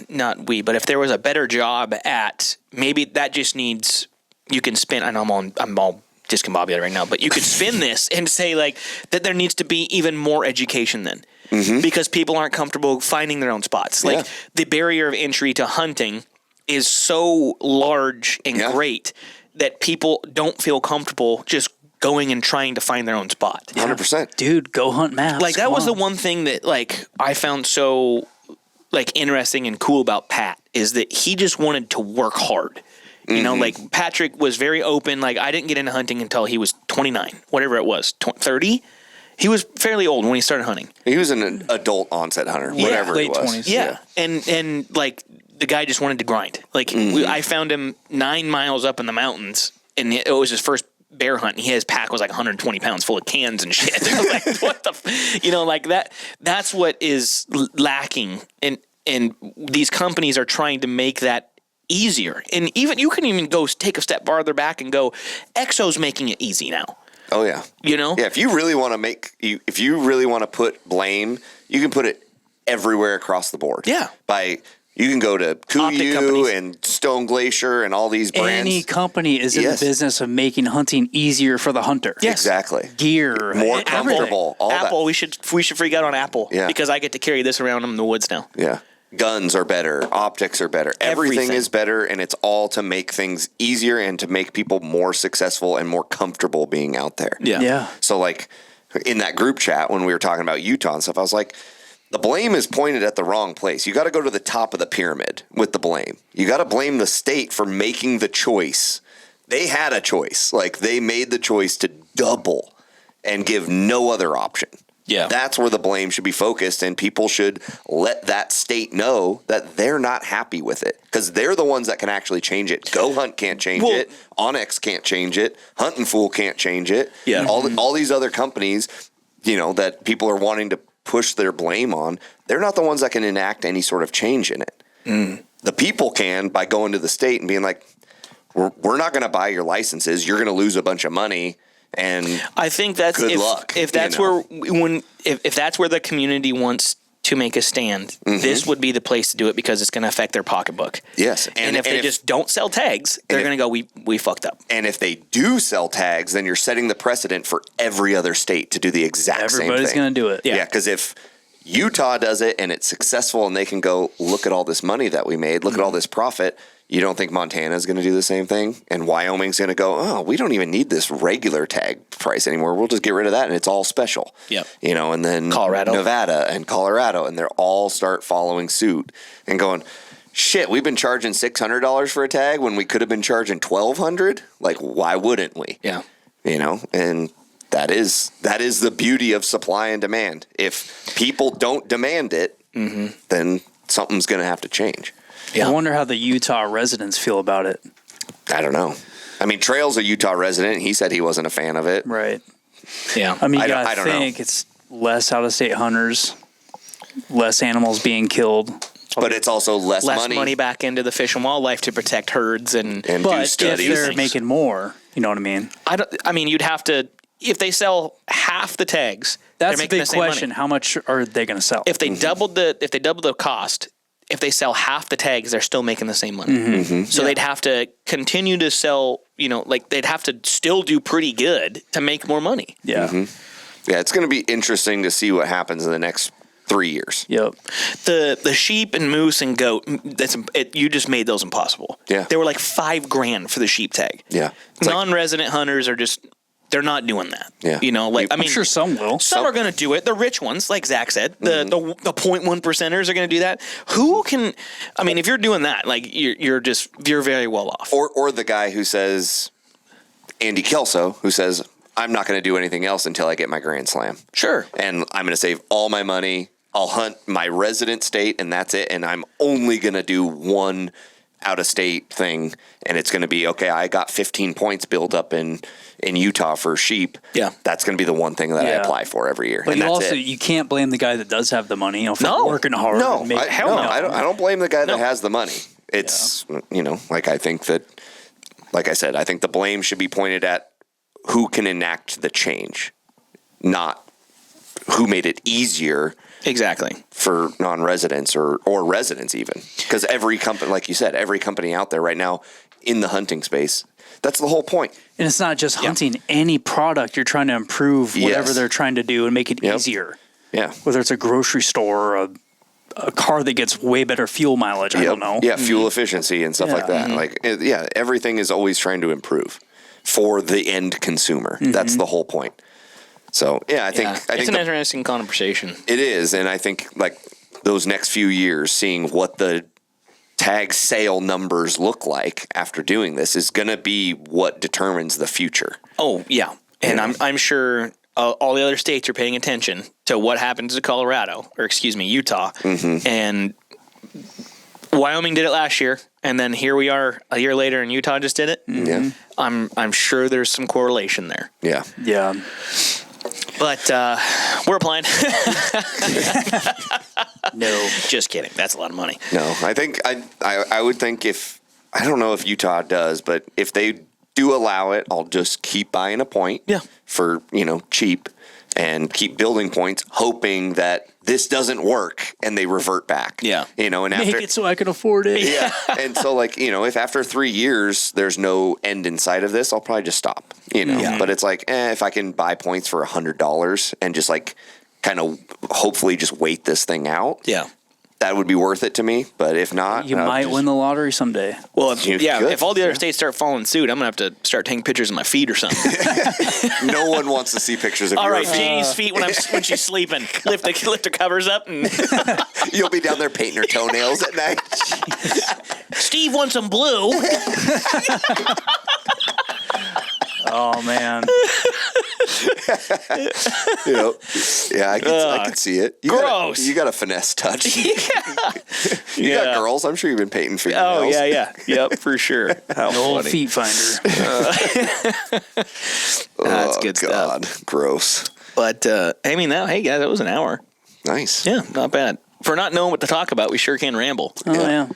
not we, but if there was a better job at, maybe that just needs, you can spin, I know I'm all discombobulated right now, but you could spin this and say, like, that there needs to be even more education then. Because people aren't comfortable finding their own spots. Like the barrier of entry to hunting is so large and great that people don't feel comfortable just going and trying to find their own spot. 100%. Dude, go hunt maps. Like that was the one thing that like I found so like interesting and cool about Pat is that he just wanted to work hard. Like Patrick was very open. Like I didn't get into hunting until he was 29, whatever it was, 30. He was fairly old when he started hunting. He was an adult onset hunter, whatever late it was. 20s. Yeah. And like the guy just wanted to grind. Like I found him 9 miles up in the mountains, and it was his first bear hunt. And his pack was like 120 pounds full of cans and shit. I was like, what the, like that. That's what is lacking, and these companies are trying to make that easier. And even you can even go take a step farther back and go, Exo's making it easy now. Oh yeah. Yeah, if you really want to put blame, you can put it everywhere across the board. Yeah. You can go to Kuyu and Stone Glacier and all these brands. Any company is in the business of making hunting easier for the hunter. Yes. Exactly. Gear, more comfortable. All Apple, that. we should freak out on Apple Yeah. because I get to carry this around in the woods now. Yeah. Guns are better. Optics are better. Everything is better, and it's all to make things easier and to make people more successful and more comfortable being out there. Yeah. So, like, in that group chat when we were talking about Utah and stuff, I was like, the blame is pointed at the wrong place. You got to go to the top of the pyramid with the blame. You got to blame the state for making the choice. They had a choice. Like, they made the choice to double and give no other option. Yeah. That's where the blame should be focused, and people should let that state know that they're not happy with it because they're the ones that can actually change it. GoHunt can't change it. Onyx can't change it. Huntin' Fool can't change it. Yeah. All these other companies, that people are wanting to push their blame on, they're not the ones that can enact any sort of change in it. The people can by going to the state and being like, we're not going to buy your licenses. You're going to lose a bunch of money. And I think that's good luck. If that's if that's where the community wants to make a stand, this would be the place to do it because it's going to affect their pocketbook. Yes, and if they just don't sell tags, they're going to go, we fucked up. And if they do sell tags, then you're setting the precedent for every other state to do the exact same thing. Everybody's going to do it. Yeah, because if Utah does it and it's successful and they can go, look at all this money that we made, look at all this profit. You don't think Montana's going to do the same thing? And Wyoming's going to go, oh, we don't even need this regular tag price anymore. We'll just get rid of that, and it's all special. Yep. And then Nevada and Colorado, and they'll all start following suit and going, shit, we've been charging $600 for a tag when we could have been charging $1,200? Like, why wouldn't we? Yeah. And that is the beauty of supply and demand. If people don't demand it, then something's going to have to change. Yeah. I wonder how the Utah residents feel about it. I don't know. I mean, Trail's a Utah resident. He said he wasn't a fan of it. Right. Yeah. I mean, you I gotta don't think know. it's less out-of-state hunters, less animals being killed. But it's also less money back into the Fish and Wildlife to protect herds and do But if studies. they're making more, you know what I mean? I mean, you'd have to, if they sell half the tags, That's they're a making big the same question. money. How much are they going to sell? If they doubled the cost, if they sell half the tags, they're still making the same money. So they'd have to continue to sell, they'd have to still do pretty good to make more money. Yeah. Yeah, it's going to be interesting to see what happens in the next 3 years. Yep. The sheep and moose and goat, you just made those impossible. Yeah. They were like $5,000 for the sheep tag. Yeah. It's like- Non-resident hunters are just, they're not doing that. Yeah. I I'm mean, sure some will. some are going to do it. The rich ones, like Zach said, the 0.1 percenters are going to do that. Who can? I mean, if you're doing that, like you're very well off. Or the guy who says, Andy Kelso, who says, I'm not going to do anything else until I get my Grand Slam. Sure. And I'm going to save all my money. I'll hunt my resident state, and that's it. And I'm only going to do one out-of-state thing, and it's going to be, okay, I got 15 points built up in Utah for sheep. Yeah. That's going to be the one thing that I apply for every year. But and that's it. you can't blame the guy that does have the money, for working hard. No, and making- I don't blame the guy that has the money. It's, I think that, like I said, I think the blame should be pointed at who can enact the change, not who made it easier Exactly. for non-residents or residents even. Because every company, like you said, every company out there right now in the hunting space, that's the whole point. And it's not just hunting. Any product you're trying to improve whatever Yes. they're trying to do and make it easier. Yeah. Whether it's a grocery store or a car that gets way better fuel mileage, I don't know. Yeah, fuel efficiency and stuff like that. Like, everything is always trying to improve for the end consumer. That's the whole point. So, I think it's an interesting conversation. It is, and I think like those next few years, seeing what the tag sale numbers look like after doing this is going to be what determines the future. Oh yeah, and I'm sure all the other states are paying attention to what happens to Utah, and Wyoming did it last year, and then here we are a year later, and Utah just did it. Yeah, I'm sure there's some correlation there. Yeah. But we're applying. No. Just kidding. That's a lot of money. No, I think I would think I don't know if Utah does, but if they do allow it, I'll just keep buying a point for, cheap and keep building points, hoping that this doesn't work and they revert back. Yeah. And Make after it so I can afford it. Yeah. And so if after 3 years there's no end in sight of this, I'll probably just stop. But it's like, if I can buy points for $100 and just kind of hopefully just wait this thing out. Yeah. That would be worth it to me, but if not, You might win the lottery someday. Well, if all the other states start following suit, I'm gonna have to start taking pictures of my feet or something. No one wants to see pictures of All your right, feet. Janie's feet when she's sleeping. Lift the covers up and You'll be down there painting her toenails at night. Steve wants some blue. Oh man. Yeah, I could see it. Gross. You got a finesse touch. You got girls. I'm sure you've been painting fingernails. Oh yeah. Yep, for sure. How Old funny. feet finder. That's good God. stuff. Gross. But hey guys, that was an hour. Nice. Yeah, not bad. For not knowing what to talk about, we sure can ramble. Oh yeah.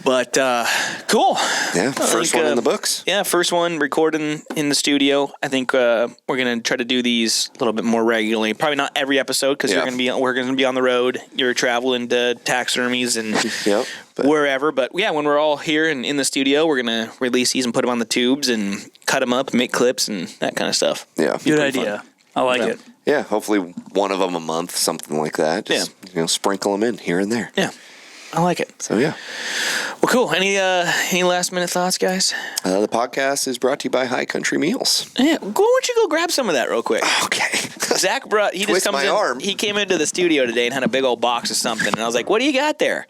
But cool. Yeah, first one in the books. Yeah, first one recording in the studio. I think we're gonna try to do these a little bit more regularly. Probably not every episode because we're gonna be on the road. You're traveling to taxidermies and wherever. But yeah, when we're all here and in the studio, we're gonna release these and put them on the tubes and cut them up, and make clips and that kind of stuff. Yeah, Good idea. Fun. I like it. Yeah, hopefully one of them a month, something like that. Just, sprinkle them in here and there. Yeah, I like it. So yeah. Well, cool. Any last minute thoughts, guys? The podcast is brought to you by High Country Meals. Yeah, why don't you go grab some of that real quick? Okay. Zach brought. He Twist just comes my in. arm. He came into the studio today and had a big old box of something, and I was like, "What do you got there?"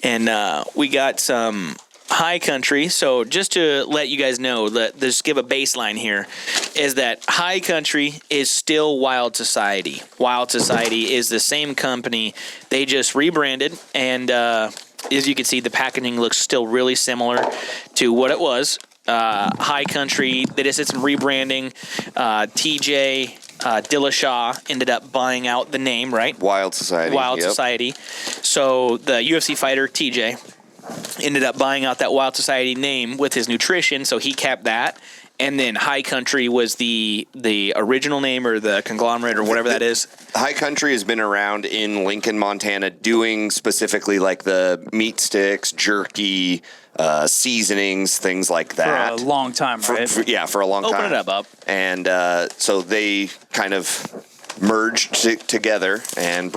And we got some High Country. So just to let you guys know, just give a baseline here, is that High Country is still Wild Society. Wild Society is the same company. They just rebranded, and as you can see, the packaging looks still really similar to what it was. High Country, they just did some rebranding. TJ Dillashaw ended up buying out the name, right? Wild Society. Wild Society. So the UFC fighter, TJ, ended up buying out that Wild Society name with his nutrition, so he kept that. And then High Country was the original name or the conglomerate or whatever that is. High Country has been around in Lincoln, Montana, doing specifically like the meat sticks, jerky, seasonings, things like that. For a long time, right? For a long time. Open it up. And so they kind of merged together and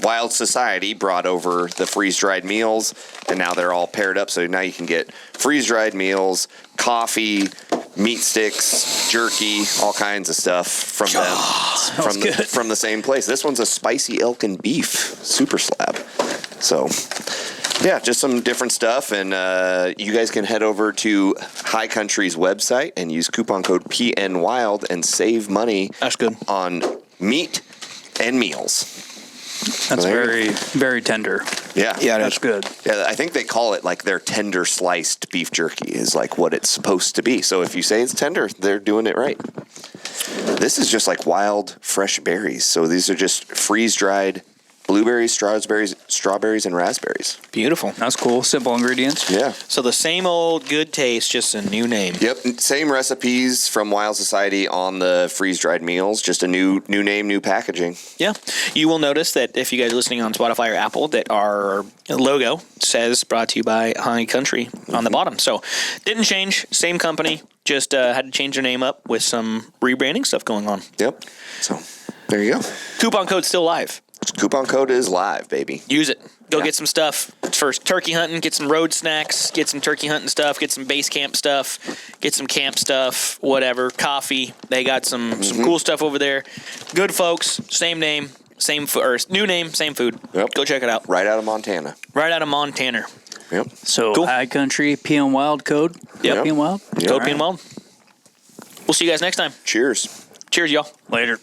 Wild Society brought over the freeze-dried meals, and now they're all paired up. So now you can get freeze-dried meals, coffee, meat sticks, jerky, all kinds of stuff from them from the same place. This one's a spicy elk and beef super slab. So yeah, just some different stuff, and you guys can head over to High Country's website and use coupon code PNWild and save money. That's good. On meat and meals. That's very, very tender. Yeah, That's good. Yeah, I think they call it like their tender sliced beef jerky is like what it's supposed to be. So if you say it's tender, they're doing it right. This is just like wild, fresh berries. So these are just freeze-dried blueberries, strawberries, and raspberries. Beautiful. That's cool. Simple ingredients. Yeah. So the same old good taste, just a new name. Yep. Same recipes from Wild Society on the freeze-dried meals. Just a new name, new packaging. Yeah. You will notice that if you guys are listening on Spotify or Apple, that our logo says brought to you by High Country on the bottom. So didn't change. Same company. Just had to change their name up with some rebranding stuff going on. Yep. So there you go. Coupon code's still live. Coupon code is live, baby. Use it. Go get some stuff. For turkey hunting, get some road snacks, get some turkey hunting stuff, get some base camp stuff, get some camp stuff, whatever, coffee. They got some cool stuff over there. Good folks, same name, same new name, same food. Yep. Go check it out. Right out of Montana. Right out of Montana. Yep. So Cool. High Country, PNWild code. Yep. PNWild. Go PNWild. We'll see you guys next time. Cheers. Cheers, y'all. Later.